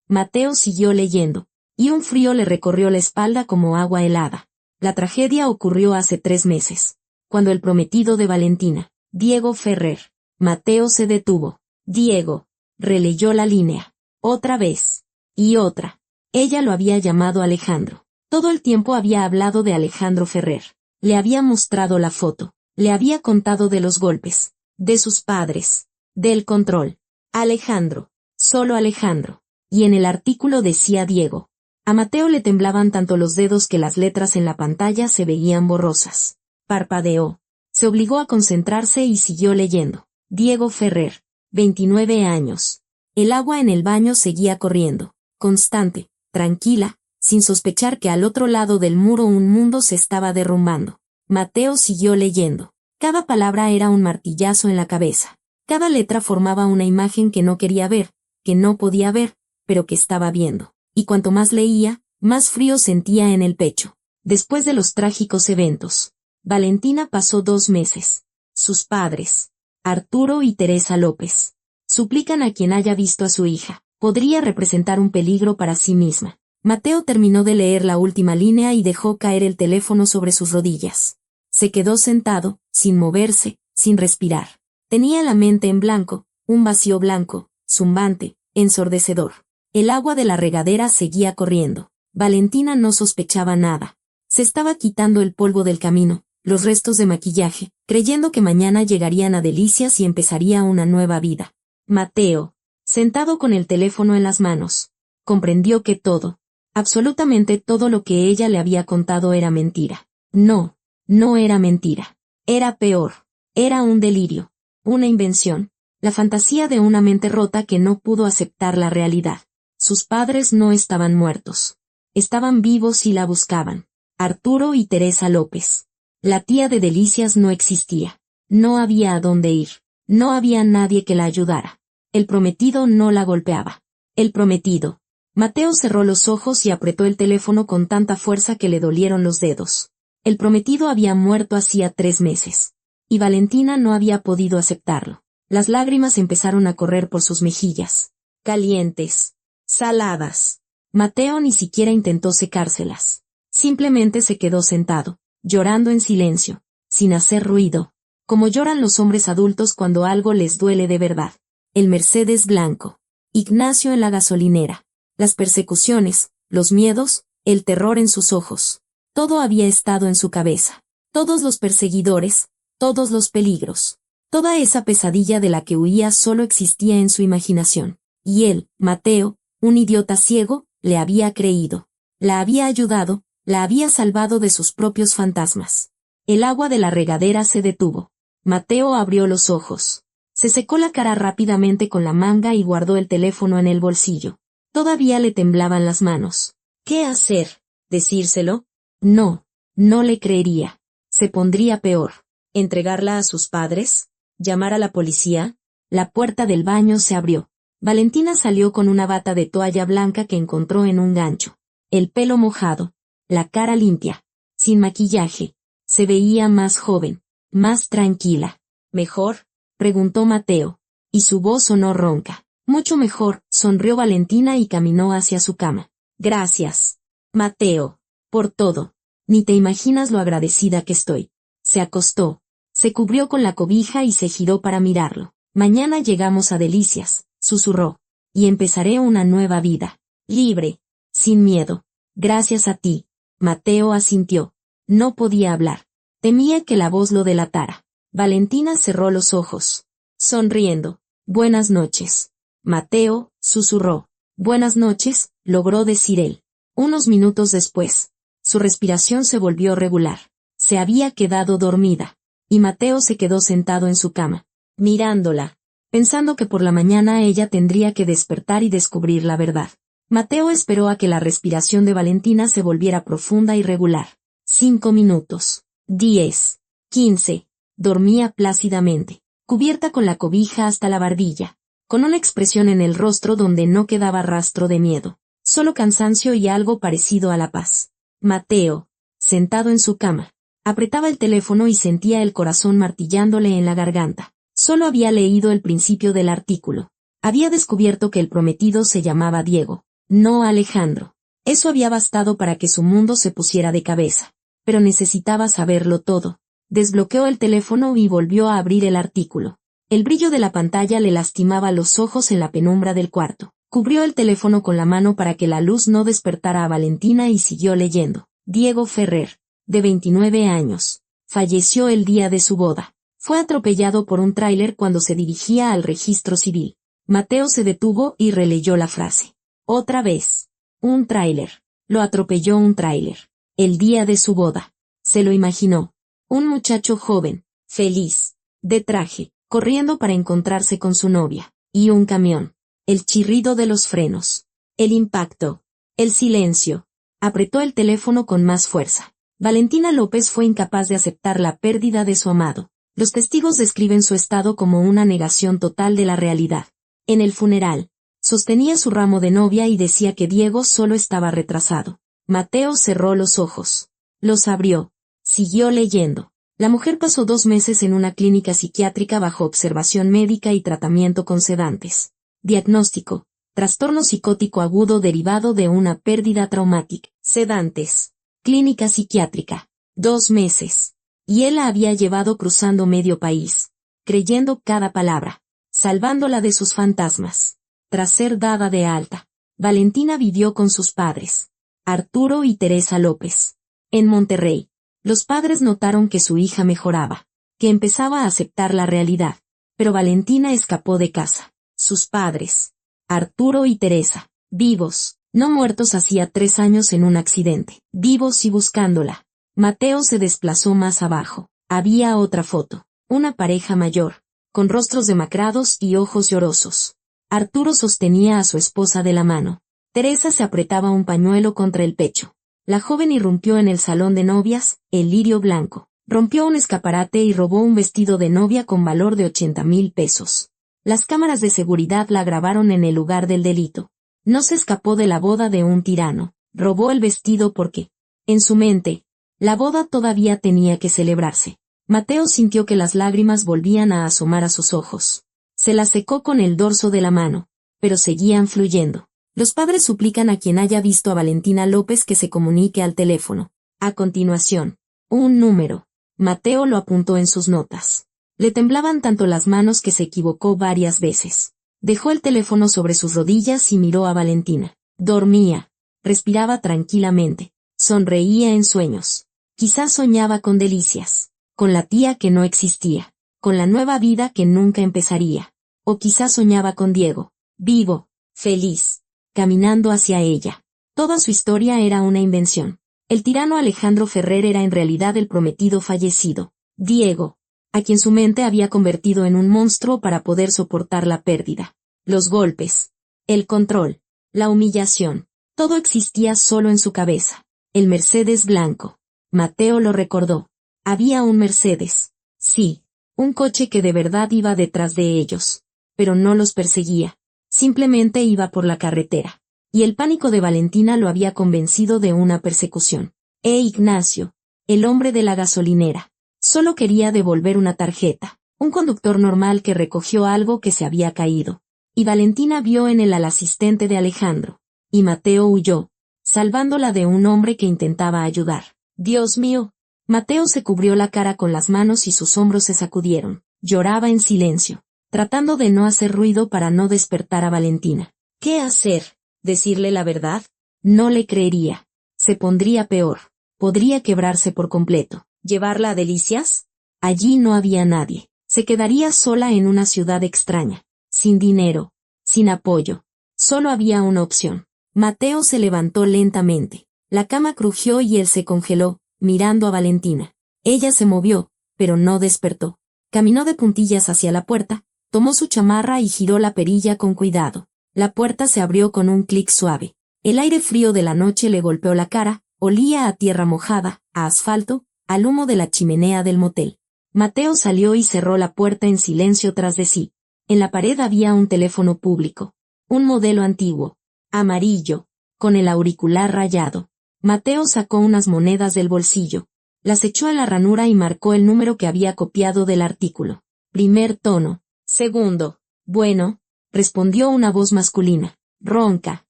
Mateo siguió leyendo, y un frío le recorrió la espalda como agua helada. La tragedia ocurrió hace 3 meses, cuando el prometido de Valentina, Diego Ferrer. Mateo se detuvo. Diego. Releyó la línea. Otra vez. Y otra. Ella lo había llamado Alejandro. Todo el tiempo había hablado de Alejandro Ferrer. Le había mostrado la foto. Le había contado de los golpes. De sus padres. Del control. Alejandro. Solo Alejandro. Y en el artículo decía Diego. A Mateo le temblaban tanto los dedos que las letras en la pantalla se veían borrosas. Parpadeó. Se obligó a concentrarse y siguió leyendo. Diego Ferrer. 29 años. El agua en el baño seguía corriendo. Constante, tranquila, sin sospechar que al otro lado del muro un mundo se estaba derrumbando. Mateo siguió leyendo. Cada palabra era un martillazo en la cabeza. Cada letra formaba una imagen que no quería ver, que no podía ver, pero que estaba viendo. Y cuanto más leía, más frío sentía en el pecho. Después de los trágicos eventos, Valentina pasó 2 meses. Sus padres, Arturo y Teresa López, suplican a quien haya visto a su hija. Podría representar un peligro para sí misma. Mateo terminó de leer la última línea y dejó caer el teléfono sobre sus rodillas. Se quedó sentado, sin moverse, sin respirar. Tenía la mente en blanco, un vacío blanco, zumbante, ensordecedor. El agua de la regadera seguía corriendo. Valentina no sospechaba nada. Se estaba quitando el polvo del camino, los restos de maquillaje, creyendo que mañana llegarían a Delicias y empezaría una nueva vida. Mateo, sentado con el teléfono en las manos, comprendió que todo, absolutamente todo lo que ella le había contado era mentira. No, no era mentira. Era peor. Era un delirio, una invención, la fantasía de una mente rota que no pudo aceptar la realidad. Sus padres no estaban muertos. Estaban vivos y la buscaban. Arturo y Teresa López. La tía de Delicias no existía. No había a dónde ir. No había nadie que la ayudara. El prometido no la golpeaba. El prometido. Mateo cerró los ojos y apretó el teléfono con tanta fuerza que le dolieron los dedos. El prometido había muerto hacía 3 meses. Y Valentina no había podido aceptarlo. Las lágrimas empezaron a correr por sus mejillas. Calientes. Saladas. Mateo ni siquiera intentó secárselas. Simplemente se quedó sentado, llorando en silencio, sin hacer ruido, como lloran los hombres adultos cuando algo les duele de verdad. El Mercedes blanco. Ignacio en la gasolinera. Las persecuciones, los miedos, el terror en sus ojos. Todo había estado en su cabeza. Todos los perseguidores, todos los peligros. Toda esa pesadilla de la que huía solo existía en su imaginación. Y él, Mateo, un idiota ciego, le había creído. La había ayudado, la había salvado de sus propios fantasmas. El agua de la regadera se detuvo. Mateo abrió los ojos. Se secó la cara rápidamente con la manga y guardó el teléfono en el bolsillo. Todavía le temblaban las manos. ¿Qué hacer? ¿Decírselo? No, no le creería. Se pondría peor. ¿Entregarla a sus padres? ¿Llamar a la policía? La puerta del baño se abrió. Valentina salió con una bata de toalla blanca que encontró en un gancho. El pelo mojado, la cara limpia, sin maquillaje. Se veía más joven, más tranquila. ¿Mejor?, preguntó Mateo, y su voz sonó ronca. Mucho mejor, sonrió Valentina y caminó hacia su cama. Gracias, Mateo, por todo. Ni te imaginas lo agradecida que estoy. Se acostó, se cubrió con la cobija y se giró para mirarlo. Mañana llegamos a Delicias, susurró, y empezaré una nueva vida, libre, sin miedo. Gracias a ti. Mateo asintió. No podía hablar. Temía que la voz lo delatara. Valentina cerró los ojos, sonriendo. Buenas noches. Mateo, susurró. Buenas noches, logró decir él. Unos minutos después, su respiración se volvió regular. Se había quedado dormida, y Mateo se quedó sentado en su cama, mirándola, pensando que por la mañana ella tendría que despertar y descubrir la verdad. Mateo esperó a que la respiración de Valentina se volviera profunda y regular. 5 minutos. 10. 15. Dormía plácidamente, cubierta con la cobija hasta la barbilla, con una expresión en el rostro donde no quedaba rastro de miedo, solo cansancio y algo parecido a la paz. Mateo, sentado en su cama, apretaba el teléfono y sentía el corazón martillándole en la garganta. Solo había leído el principio del artículo. Había descubierto que el prometido se llamaba Diego, no Alejandro. Eso había bastado para que su mundo se pusiera de cabeza. Pero necesitaba saberlo todo. Desbloqueó el teléfono y volvió a abrir el artículo. El brillo de la pantalla le lastimaba los ojos en la penumbra del cuarto. Cubrió el teléfono con la mano para que la luz no despertara a Valentina y siguió leyendo. Diego Ferrer, de 29 años, falleció el día de su boda. Fue atropellado por un tráiler cuando se dirigía al registro civil. Mateo se detuvo y releyó la frase. Otra vez. Un tráiler. Lo atropelló un tráiler. El día de su boda. Se lo imaginó. Un muchacho joven, feliz, de traje, corriendo para encontrarse con su novia. Y un camión. El chirrido de los frenos. El impacto. El silencio. Apretó el teléfono con más fuerza. Valentina López fue incapaz de aceptar la pérdida de su amado. Los testigos describen su estado como una negación total de la realidad. En el funeral, sostenía su ramo de novia y decía que Diego solo estaba retrasado. Mateo cerró los ojos. Los abrió. Siguió leyendo. La mujer pasó 2 meses en una clínica psiquiátrica bajo observación médica y tratamiento con sedantes. Diagnóstico: trastorno psicótico agudo derivado de una pérdida traumática. Sedantes. Clínica psiquiátrica. 2 meses. Y él la había llevado cruzando medio país, creyendo cada palabra, salvándola de sus fantasmas. Tras ser dada de alta, Valentina vivió con sus padres, Arturo y Teresa López. En Monterrey, los padres notaron que su hija mejoraba, que empezaba a aceptar la realidad, pero Valentina escapó de casa. Sus padres, Arturo y Teresa, vivos, no muertos hacía 3 años en un accidente, vivos y buscándola. Mateo se desplazó más abajo. Había otra foto, una pareja mayor, con rostros demacrados y ojos llorosos. Arturo sostenía a su esposa de la mano. Teresa se apretaba un pañuelo contra el pecho. La joven irrumpió en el salón de novias, el lirio blanco. Rompió un escaparate y robó un vestido de novia con valor de 80,000 pesos. Las cámaras de seguridad la grabaron en el lugar del delito. No se escapó de la boda de un tirano. Robó el vestido porque, en su mente, la boda todavía tenía que celebrarse. Mateo sintió que las lágrimas volvían a asomar a sus ojos. Se las secó con el dorso de la mano, pero seguían fluyendo. Los padres suplican a quien haya visto a Valentina López que se comunique al teléfono. A continuación, un número. Mateo lo apuntó en sus notas. Le temblaban tanto las manos que se equivocó varias veces. Dejó el teléfono sobre sus rodillas y miró a Valentina. Dormía. Respiraba tranquilamente. Sonreía en sueños. Quizás soñaba con delicias, con la tía que no existía, con la nueva vida que nunca empezaría. O quizás soñaba con Diego, vivo, feliz, caminando hacia ella. Toda su historia era una invención. El tirano Alejandro Ferrer era en realidad el prometido fallecido, Diego, a quien su mente había convertido en un monstruo para poder soportar la pérdida, los golpes, el control, la humillación. Todo existía solo en su cabeza. El Mercedes blanco. Mateo lo recordó. Había un Mercedes. Sí, un coche que de verdad iba detrás de ellos. Pero no los perseguía. Simplemente iba por la carretera. Y el pánico de Valentina lo había convencido de una persecución. Ignacio, el hombre de la gasolinera, solo quería devolver una tarjeta. Un conductor normal que recogió algo que se había caído. Y Valentina vio en él al asistente de Alejandro. Y Mateo huyó, salvándola de un hombre que intentaba ayudar. Dios mío. Mateo se cubrió la cara con las manos y sus hombros se sacudieron. Lloraba en silencio, tratando de no hacer ruido para no despertar a Valentina. ¿Qué hacer? ¿Decirle la verdad? No le creería. Se pondría peor. Podría quebrarse por completo. ¿Llevarla a Delicias? Allí no había nadie. Se quedaría sola en una ciudad extraña, sin dinero, sin apoyo. Solo había una opción. Mateo se levantó lentamente. La cama crujió y él se congeló, mirando a Valentina. Ella se movió, pero no despertó. Caminó de puntillas hacia la puerta, tomó su chamarra y giró la perilla con cuidado. La puerta se abrió con un clic suave. El aire frío de la noche le golpeó la cara, olía a tierra mojada, a asfalto, al humo de la chimenea del motel. Mateo salió y cerró la puerta en silencio tras de sí. En la pared había un teléfono público. Un modelo antiguo, amarillo, con el auricular rayado. Mateo sacó unas monedas del bolsillo. Las echó en la ranura y marcó el número que había copiado del artículo. Primer tono. Segundo. Bueno, respondió una voz masculina, ronca,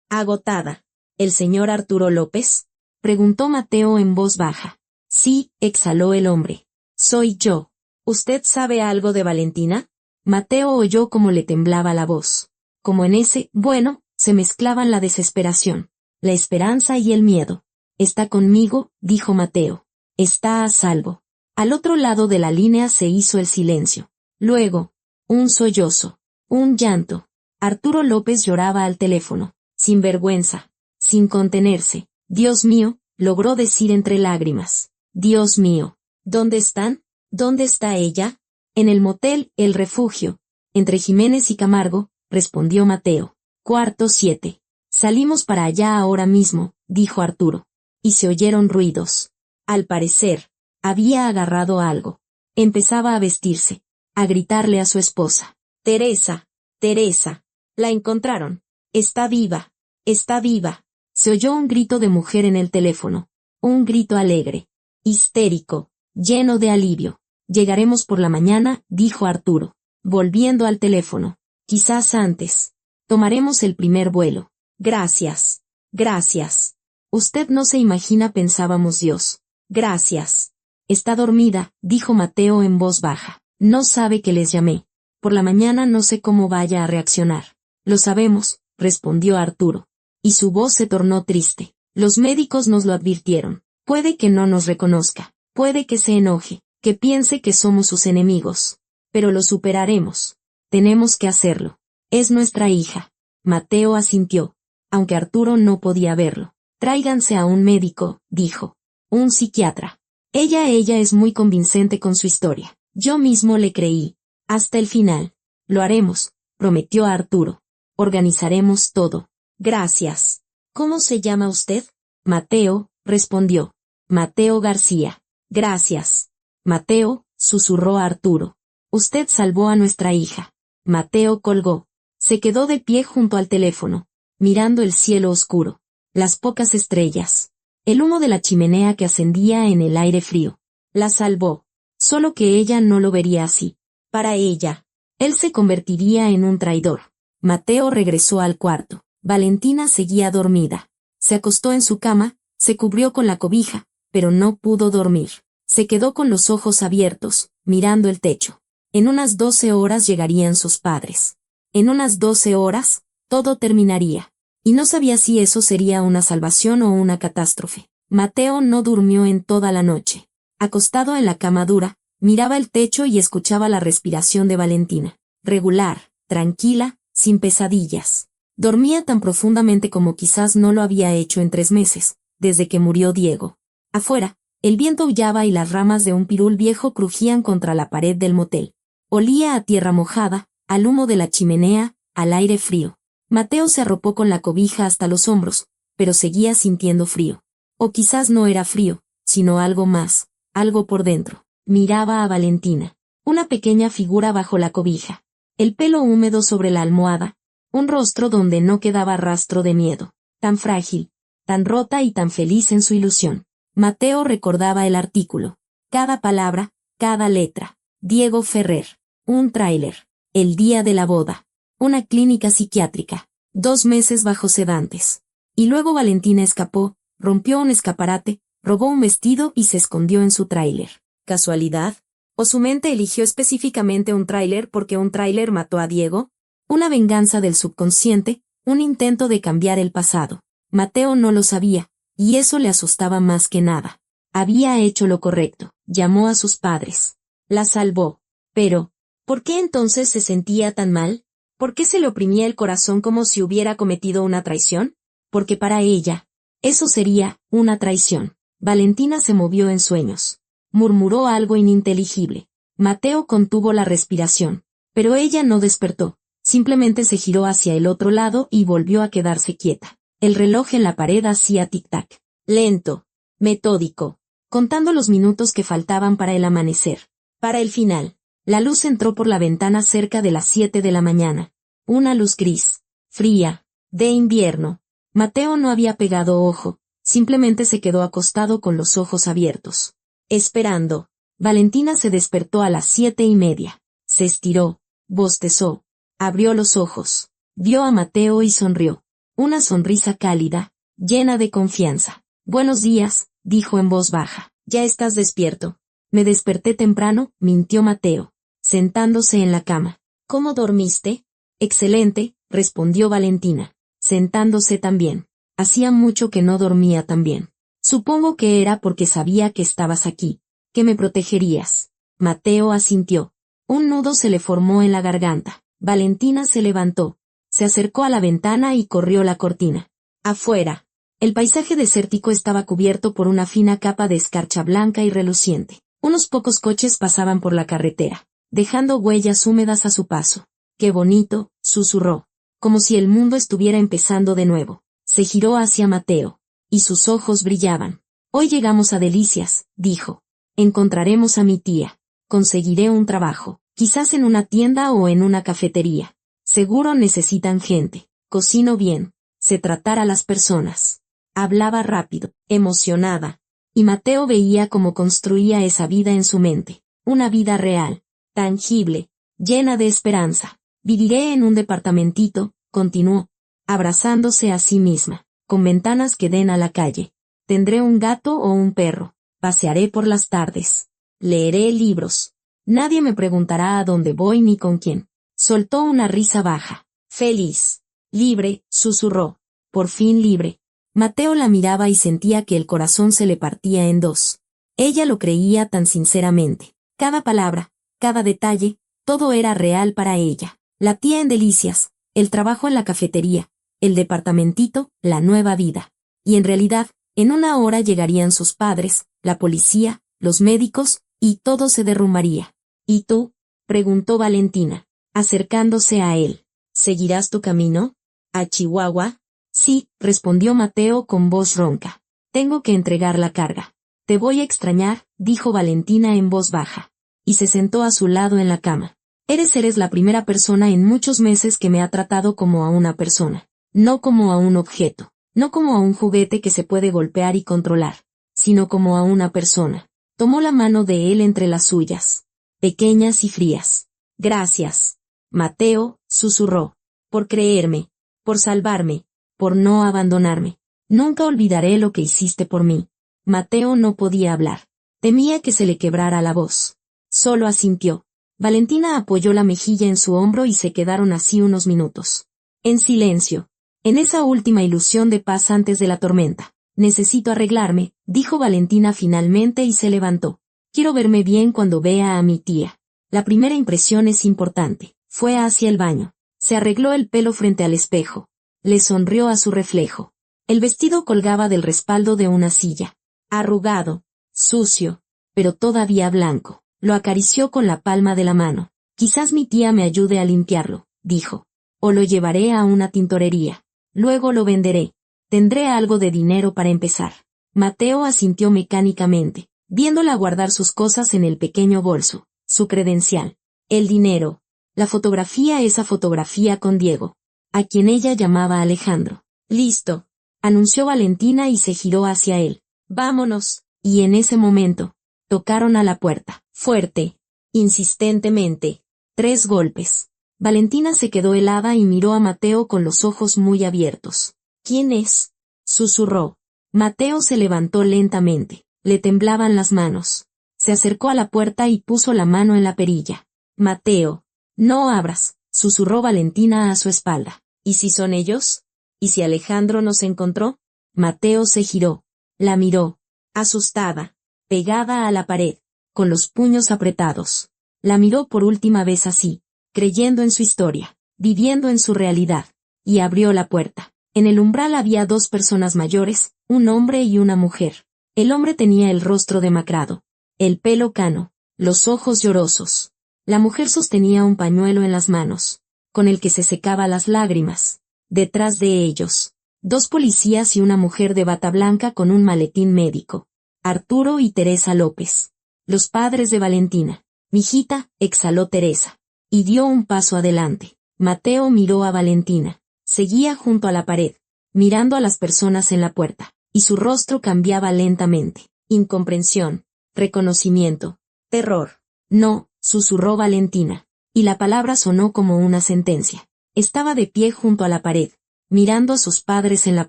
agotada. ¿El señor Arturo López? Preguntó Mateo en voz baja. Sí, exhaló el hombre. Soy yo. ¿Usted sabe algo de Valentina? Mateo oyó cómo le temblaba la voz. Como en ese, bueno, se mezclaban la desesperación, la esperanza y el miedo. Está conmigo, dijo Mateo. Está a salvo. Al otro lado de la línea se hizo el silencio. Luego, un sollozo, un llanto. Arturo López lloraba al teléfono, sin vergüenza, sin contenerse. Dios mío, logró decir entre lágrimas. Dios mío, ¿dónde están? ¿Dónde está ella? En el motel El Refugio, entre Jiménez y Camargo, respondió Mateo. Cuarto 7. Salimos para allá ahora mismo, dijo Arturo. Y se oyeron ruidos. Al parecer, había agarrado algo. Empezaba a vestirse, a gritarle a su esposa. Teresa, Teresa. La encontraron. Está viva. Está viva. Se oyó un grito de mujer en el teléfono. Un grito alegre, histérico, lleno de alivio. Llegaremos por la mañana, dijo Arturo, volviendo al teléfono. Quizás antes. Tomaremos el primer vuelo. Gracias. Gracias. Usted no se imagina, pensábamos Dios. Gracias. Está dormida, dijo Mateo en voz baja. No sabe que les llamé. Por la mañana no sé cómo vaya a reaccionar. Lo sabemos, respondió Arturo. Y su voz se tornó triste. Los médicos nos lo advirtieron. Puede que no nos reconozca. Puede que se enoje, que piense que somos sus enemigos. Pero lo superaremos. Tenemos que hacerlo. Es nuestra hija. Mateo asintió, aunque Arturo no podía verlo. Tráiganse a un médico, dijo. Un psiquiatra. Ella es muy convincente con su historia. Yo mismo le creí. Hasta el final. Lo haremos, prometió Arturo. Organizaremos todo. Gracias. ¿Cómo se llama usted? Mateo, respondió. Mateo García. Gracias. Mateo, susurró Arturo. Usted salvó a nuestra hija. Mateo colgó. Se quedó de pie junto al teléfono, mirando el cielo oscuro, las pocas estrellas, el humo de la chimenea que ascendía en el aire frío. La salvó. Solo que ella no lo vería así. Para ella, él se convertiría en un traidor. Mateo regresó al cuarto. Valentina seguía dormida. Se acostó en su cama, se cubrió con la cobija, pero no pudo dormir. Se quedó con los ojos abiertos, mirando el techo. En unas 12 horas llegarían sus padres. En unas 12 horas, todo terminaría. Y no sabía si eso sería una salvación o una catástrofe. Mateo no durmió en toda la noche. Acostado en la cama dura, miraba el techo y escuchaba la respiración de Valentina. Regular, tranquila, sin pesadillas. Dormía tan profundamente como quizás no lo había hecho en 3 meses, desde que murió Diego. Afuera, el viento aullaba y las ramas de un pirul viejo crujían contra la pared del motel. Olía a tierra mojada, al humo de la chimenea, al aire frío. Mateo se arropó con la cobija hasta los hombros, pero seguía sintiendo frío. O quizás no era frío, sino algo más, algo por dentro. Miraba a Valentina. Una pequeña figura bajo la cobija. El pelo húmedo sobre la almohada. Un rostro donde no quedaba rastro de miedo. Tan frágil, tan rota y tan feliz en su ilusión. Mateo recordaba el artículo. Cada palabra, cada letra. Diego Ferrer. Un tráiler. El día de la boda. Una clínica psiquiátrica. 2 meses bajo sedantes. Y luego Valentina escapó, rompió un escaparate, robó un vestido y se escondió en su tráiler. ¿Casualidad? ¿O su mente eligió específicamente un tráiler porque un tráiler mató a Diego? Una venganza del subconsciente, un intento de cambiar el pasado. Mateo no lo sabía, y eso le asustaba más que nada. Había hecho lo correcto, llamó a sus padres. La salvó. Pero, ¿por qué entonces se sentía tan mal? ¿Por qué se le oprimía el corazón como si hubiera cometido una traición? Porque para ella, eso sería una traición. Valentina se movió en sueños. Murmuró algo ininteligible. Mateo contuvo la respiración. Pero ella no despertó. Simplemente se giró hacia el otro lado y volvió a quedarse quieta. El reloj en la pared hacía tic-tac. Lento. Metódico. Contando los minutos que faltaban para el amanecer. Para el final. La luz entró por la ventana cerca de las 7 de la mañana. Una luz gris. Fría. De invierno. Mateo no había pegado ojo, simplemente se quedó acostado con los ojos abiertos, esperando. Valentina se despertó a las 7:30. Se estiró, bostezó, abrió los ojos, vio a Mateo y sonrió. Una sonrisa cálida, llena de confianza. Buenos días, dijo en voz baja. ¿Ya estás despierto? Me desperté temprano, mintió Mateo, sentándose en la cama. ¿Cómo dormiste? Excelente, respondió Valentina, sentándose también. Hacía mucho que no dormía tan bien. Supongo que era porque sabía que estabas aquí, que me protegerías. Mateo asintió. Un nudo se le formó en la garganta. Valentina se levantó, se acercó a la ventana y corrió la cortina. Afuera. El paisaje desértico estaba cubierto por una fina capa de escarcha blanca y reluciente. Unos pocos coches pasaban por la carretera, dejando huellas húmedas a su paso. ¡Qué bonito!, susurró, como si el mundo estuviera empezando de nuevo. Se giró hacia Mateo, y sus ojos brillaban. Hoy llegamos a Delicias, dijo. Encontraremos a mi tía. Conseguiré un trabajo, quizás en una tienda o en una cafetería. Seguro necesitan gente. Cocino bien. Sé tratar a las personas. Hablaba rápido, emocionada. Y Mateo veía cómo construía esa vida en su mente. Una vida real, tangible, llena de esperanza. Viviré en un departamentito, continuó, abrazándose a sí misma, con ventanas que den a la calle. Tendré un gato o un perro. Pasearé por las tardes. Leeré libros. Nadie me preguntará a dónde voy ni con quién. Soltó una risa baja. Feliz. Libre, susurró. Por fin libre. Mateo la miraba y sentía que el corazón se le partía en dos. Ella lo creía tan sinceramente. Cada palabra, cada detalle, todo era real para ella. La tía en Delicias, el trabajo en la cafetería, el departamentito, la nueva vida. Y en realidad, en una hora llegarían sus padres, la policía, los médicos, y todo se derrumbaría. ¿Y tú?, preguntó Valentina, acercándose a él. ¿Seguirás tu camino? ¿A Chihuahua? Sí, respondió Mateo con voz ronca. Tengo que entregar la carga. Te voy a extrañar, dijo Valentina en voz baja. Y se sentó a su lado en la cama. Eres la primera persona en muchos meses que me ha tratado como a una persona. No como a un objeto. No como a un juguete que se puede golpear y controlar. Sino como a una persona. Tomó la mano de él entre las suyas. Pequeñas y frías. Gracias. Mateo, susurró. Por creerme. Por salvarme. Por no abandonarme. Nunca olvidaré lo que hiciste por mí. Mateo no podía hablar. Temía que se le quebrara la voz. Solo asintió. Valentina apoyó la mejilla en su hombro y se quedaron así unos minutos. En silencio. En esa última ilusión de paz antes de la tormenta. Necesito arreglarme, dijo Valentina finalmente y se levantó. Quiero verme bien cuando vea a mi tía. La primera impresión es importante. Fue hacia el baño. Se arregló el pelo frente al espejo. Le sonrió a su reflejo. El vestido colgaba del respaldo de una silla. Arrugado, sucio, pero todavía blanco. Lo acarició con la palma de la mano. Quizás mi tía me ayude a limpiarlo, dijo. O lo llevaré a una tintorería. Luego lo venderé. Tendré algo de dinero para empezar. Mateo asintió mecánicamente, viéndola guardar sus cosas en el pequeño bolso. Su credencial. El dinero. La fotografía, esa fotografía con Diego, a quien ella llamaba Alejandro. Listo, anunció Valentina y se giró hacia él. Vámonos. Y en ese momento, tocaron a la puerta, fuerte, insistentemente. 3 golpes. Valentina se quedó helada y miró a Mateo con los ojos muy abiertos. ¿Quién es?, susurró. Mateo se levantó lentamente. Le temblaban las manos. Se acercó a la puerta y puso la mano en la perilla. Mateo, no abras, susurró Valentina a su espalda. ¿Y si son ellos? ¿Y si Alejandro nos encontró? Mateo se giró. La miró, asustada, pegada a la pared, con los puños apretados. La miró por última vez así, creyendo en su historia, viviendo en su realidad, y abrió la puerta. En el umbral había 2 personas mayores, un hombre y una mujer. El hombre tenía el rostro demacrado, el pelo cano, los ojos llorosos. La mujer sostenía un pañuelo en las manos, con el que se secaba las lágrimas. Detrás de ellos, 2 policías y una mujer de bata blanca con un maletín médico. Arturo y Teresa López. Los padres de Valentina. Mijita, exhaló Teresa. Y dio un paso adelante. Mateo miró a Valentina. Seguía junto a la pared, mirando a las personas en la puerta. y su rostro cambiaba lentamente. Incomprensión, reconocimiento, terror. No, susurró Valentina, y la palabra sonó como una sentencia. Estaba de pie junto a la pared, mirando a sus padres en la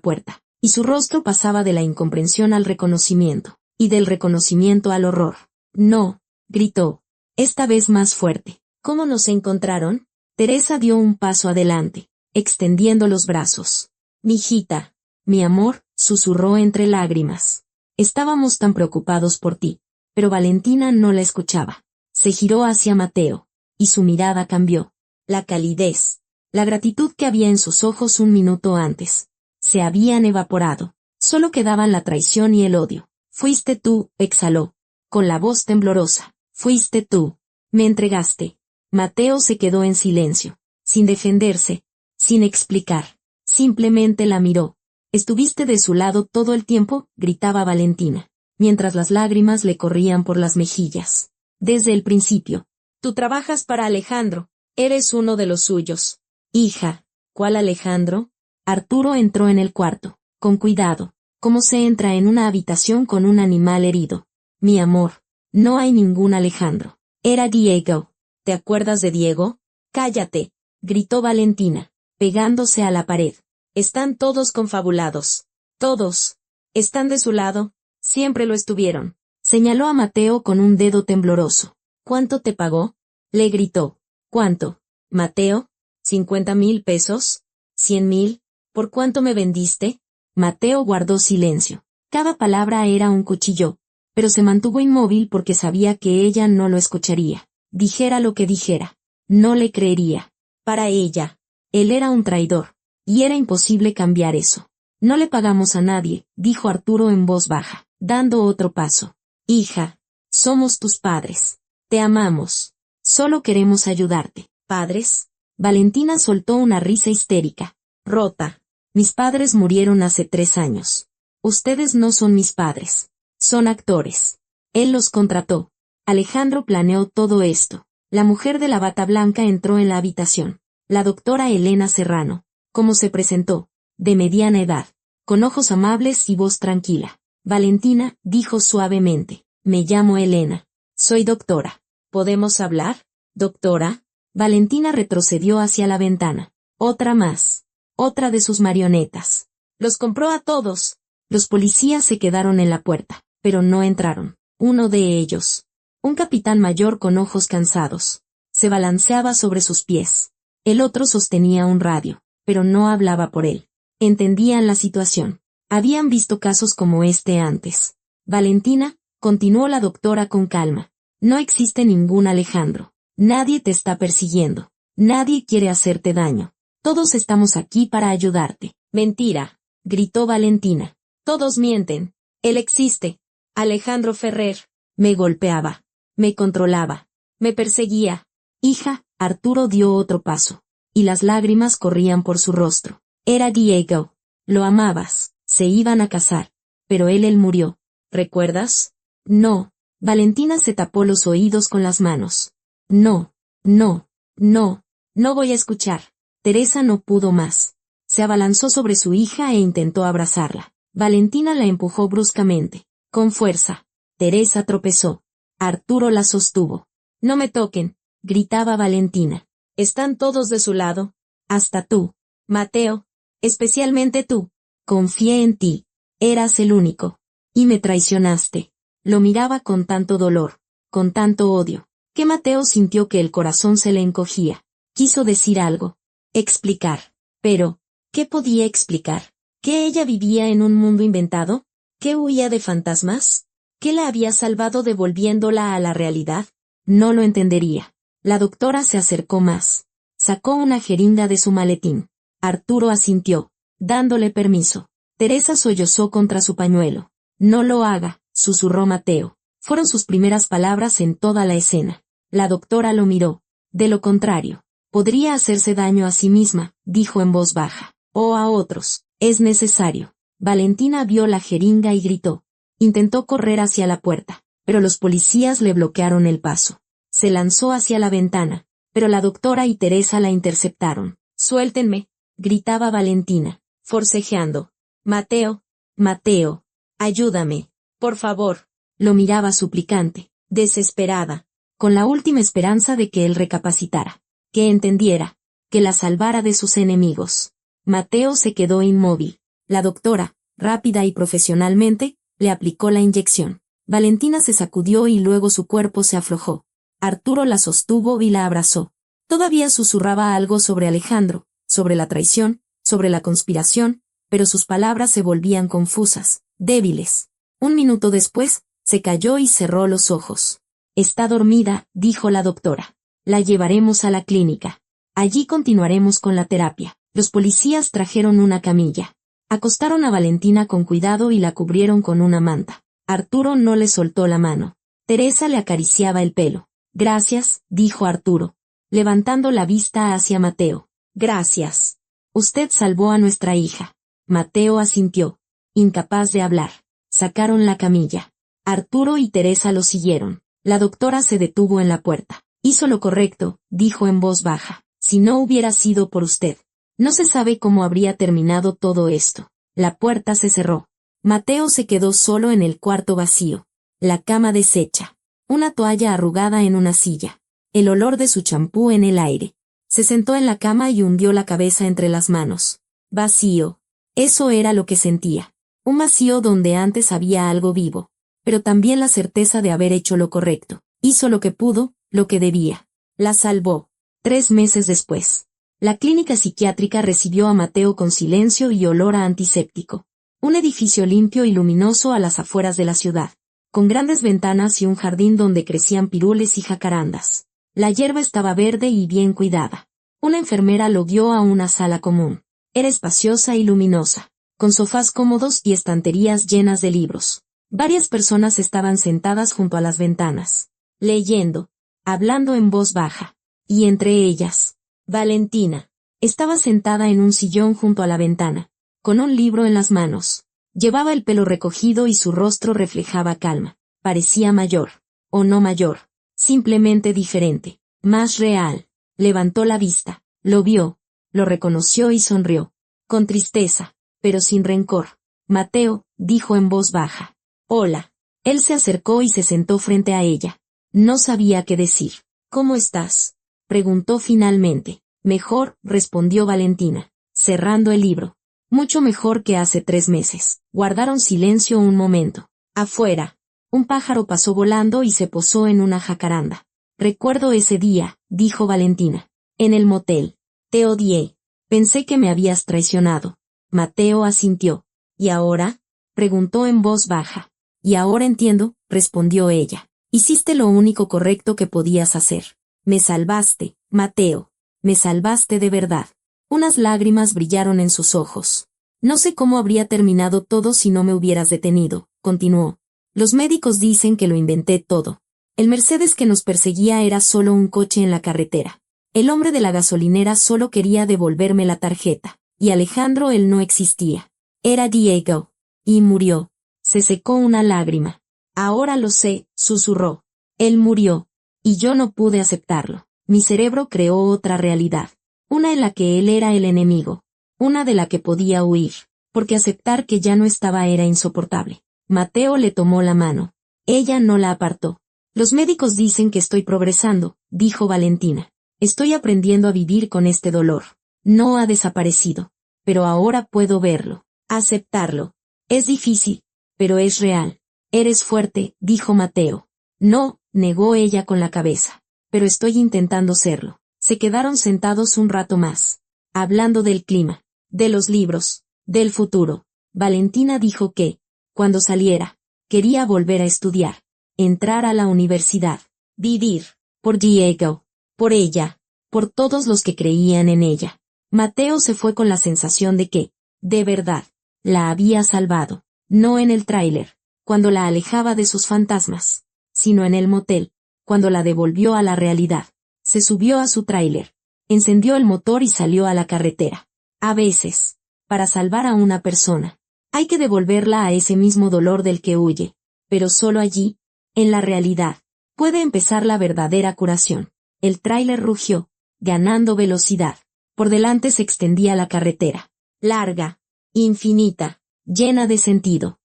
puerta, y su rostro pasaba de la incomprensión al reconocimiento, y del reconocimiento al horror. No, gritó, esta vez más fuerte. ¿Cómo nos encontraron? Teresa dio un paso adelante, extendiendo los brazos. Mijita, mi amor, susurró entre lágrimas. Estábamos tan preocupados por ti. Pero Valentina no la escuchaba. Se giró hacia Mateo, y su mirada cambió. La calidez, la gratitud que había en sus ojos un minuto antes, se habían evaporado. Solo quedaban la traición y el odio. Fuiste tú, exhaló, con la voz temblorosa. Fuiste tú. Me entregaste. Mateo se quedó en silencio, sin defenderse, sin explicar. Simplemente la miró. Estuviste de su lado todo el tiempo, gritaba Valentina, mientras las lágrimas le corrían por las mejillas. Desde el principio. Tú trabajas para Alejandro. Eres uno de los suyos. Hija, ¿cuál Alejandro? Arturo entró en el cuarto, con cuidado, como se entra en una habitación con un animal herido. Mi amor, no hay ningún Alejandro. Era Diego. ¿Te acuerdas de Diego? Cállate, gritó Valentina, pegándose a la pared. Están todos confabulados. Todos. Están de su lado. Siempre lo estuvieron. Señaló a Mateo con un dedo tembloroso. ¿Cuánto te pagó? Le gritó. ¿Cuánto? Mateo, 50,000 pesos, 100,000, ¿por cuánto me vendiste? Mateo guardó silencio. Cada palabra era un cuchillo, pero se mantuvo inmóvil porque sabía que ella no lo escucharía. Dijera lo que dijera. No le creería. Para ella, él era un traidor, y era imposible cambiar eso. No le pagamos a nadie, dijo Arturo en voz baja, dando otro paso. Hija, somos tus padres. Te amamos. Solo queremos ayudarte. ¿Padres? Valentina soltó una risa histérica. Rota. Mis padres murieron hace 3 años. Ustedes no son mis padres. Son actores. Él los contrató. Alejandro planeó todo esto. La mujer de la bata blanca entró en la habitación. La doctora Elena Serrano. ¿Cómo se presentó? De mediana edad, con ojos amables y voz tranquila. Valentina, dijo suavemente. Me llamo Elena. Soy doctora. ¿Podemos hablar? Doctora. Valentina retrocedió hacia la ventana. Otra más. Otra de sus marionetas. Los compró a todos. Los policías se quedaron en la puerta, pero no entraron. Uno de ellos, un capitán mayor con ojos cansados, se balanceaba sobre sus pies. El otro sostenía un radio, pero no hablaba por él. Entendían la situación. Habían visto casos como este antes. Valentina, continuó la doctora con calma. No existe ningún Alejandro. Nadie te está persiguiendo. Nadie quiere hacerte daño. Todos estamos aquí para ayudarte. Mentira, gritó Valentina. Todos mienten. Él existe. Alejandro Ferrer. Me golpeaba. Me controlaba. Me perseguía. Hija, Arturo dio otro paso. Y las lágrimas corrían por su rostro. Era Diego. Lo amabas. Se iban a casar. Pero él murió. ¿Recuerdas? No. Valentina se tapó los oídos con las manos. No, no, no, no voy a escuchar. Teresa no pudo más. Se abalanzó sobre su hija e intentó abrazarla. Valentina la empujó bruscamente, con fuerza. Teresa tropezó. Arturo la sostuvo. No me toquen, gritaba Valentina. Están todos de su lado. Hasta tú. Mateo. Especialmente tú. Confié en ti. Eras el único. Y me traicionaste. Lo miraba con tanto dolor, con tanto odio, que Mateo sintió que el corazón se le encogía. Quiso decir algo. Explicar. Pero, ¿qué podía explicar? ¿Que ella vivía en un mundo inventado? ¿Que huía de fantasmas? ¿Que la había salvado devolviéndola a la realidad? No lo entendería. La doctora se acercó más. Sacó una jeringa de su maletín. Arturo asintió, dándole permiso. Teresa sollozó contra su pañuelo. No lo haga, susurró Mateo. Fueron sus primeras palabras en toda la escena. La doctora lo miró. De lo contrario, podría hacerse daño a sí misma, dijo en voz baja. O a otros. Es necesario. Valentina vio la jeringa y gritó. Intentó correr hacia la puerta, pero los policías le bloquearon el paso. Se lanzó hacia la ventana, pero la doctora y Teresa la interceptaron. Suéltenme, gritaba Valentina, forcejeando. Mateo, Mateo, ayúdame, por favor. Lo miraba suplicante, desesperada, con la última esperanza de que él recapacitara, que entendiera, que la salvara de sus enemigos. Mateo se quedó inmóvil. La doctora, rápida y profesionalmente, le aplicó la inyección. Valentina se sacudió y luego su cuerpo se aflojó. Arturo la sostuvo y la abrazó. Todavía susurraba algo sobre Alejandro, sobre la traición, sobre la conspiración, pero sus palabras se volvían confusas, débiles. Un minuto después, se calló y cerró los ojos. Está dormida, dijo la doctora. La llevaremos a la clínica. Allí continuaremos con la terapia. Los policías trajeron una camilla. Acostaron a Valentina con cuidado y la cubrieron con una manta. Arturo no le soltó la mano. Teresa le acariciaba el pelo. Gracias, dijo Arturo, levantando la vista hacia Mateo. Gracias. Usted salvó a nuestra hija. Mateo asintió, incapaz de hablar. Sacaron la camilla. Arturo y Teresa lo siguieron. La doctora se detuvo en la puerta. Hizo lo correcto, dijo en voz baja. Si no hubiera sido por usted, no se sabe cómo habría terminado todo esto. La puerta se cerró. Mateo se quedó solo en el cuarto vacío. La cama deshecha. Una toalla arrugada en una silla. El olor de su champú en el aire. Se sentó en la cama y hundió la cabeza entre las manos. Vacío. Eso era lo que sentía. Un vacío donde antes había algo vivo. Pero también la certeza de haber hecho lo correcto. Hizo lo que pudo, lo que debía. La salvó. 3 meses después. La clínica psiquiátrica recibió a Mateo con silencio y olor a antiséptico. Un edificio limpio y luminoso a las afueras de la ciudad, con grandes ventanas y un jardín donde crecían pirules y jacarandas. La hierba estaba verde y bien cuidada. Una enfermera lo guió a una sala común. Era espaciosa y luminosa, con sofás cómodos y estanterías llenas de libros. Varias personas estaban sentadas junto a las ventanas, leyendo, hablando en voz baja. Y entre ellas, Valentina. Estaba sentada en un sillón junto a la ventana, con un libro en las manos. Llevaba el pelo recogido y su rostro reflejaba calma. Parecía mayor, o no mayor, simplemente diferente, más real. Levantó la vista, lo vio, lo reconoció y sonrió, con tristeza, pero sin rencor. Mateo, dijo en voz baja. Hola. Él se acercó y se sentó frente a ella. No sabía qué decir. ¿Cómo estás?, preguntó finalmente. Mejor, respondió Valentina, cerrando el libro. Mucho mejor que hace 3 meses. Guardaron silencio un momento. Afuera, un pájaro pasó volando y se posó en una jacaranda. Recuerdo ese día, dijo Valentina. En el motel. Te odié. Pensé que me habías traicionado. Mateo asintió. ¿Y ahora?, preguntó en voz baja. Y ahora entiendo, respondió ella. Hiciste lo único correcto que podías hacer. Me salvaste, Mateo. Me salvaste de verdad. Unas lágrimas brillaron en sus ojos. No sé cómo habría terminado todo si no me hubieras detenido, continuó. Los médicos dicen que lo inventé todo. El Mercedes que nos perseguía era solo un coche en la carretera. El hombre de la gasolinera solo quería devolverme la tarjeta. Y Alejandro él no existía. Era Diego. Y murió. Se secó una lágrima. Ahora lo sé, susurró. Él murió. Y yo no pude aceptarlo. Mi cerebro creó otra realidad. Una en la que él era el enemigo. Una de la que podía huir. Porque aceptar que ya no estaba era insoportable. Mateo le tomó la mano. Ella no la apartó. Los médicos dicen que estoy progresando, dijo Valentina. Estoy aprendiendo a vivir con este dolor. No ha desaparecido. Pero ahora puedo verlo. Aceptarlo. Es difícil, pero es real. Eres fuerte, dijo Mateo. No, negó ella con la cabeza. Pero estoy intentando serlo. Se quedaron sentados un rato más, hablando del clima, de los libros, del futuro. Valentina dijo que, cuando saliera, quería volver a estudiar, entrar a la universidad, vivir, por Diego, por ella, por todos los que creían en ella. Mateo se fue con la sensación de que, de verdad, la había salvado, no en el tráiler, cuando la alejaba de sus fantasmas, sino en el motel, cuando la devolvió a la realidad. Se subió a su tráiler, encendió el motor y salió a la carretera. A veces, para salvar a una persona, hay que devolverla a ese mismo dolor del que huye, pero solo allí, en la realidad, puede empezar la verdadera curación. El tráiler rugió, ganando velocidad. Por delante se extendía la carretera, larga, infinita, llena de sentido.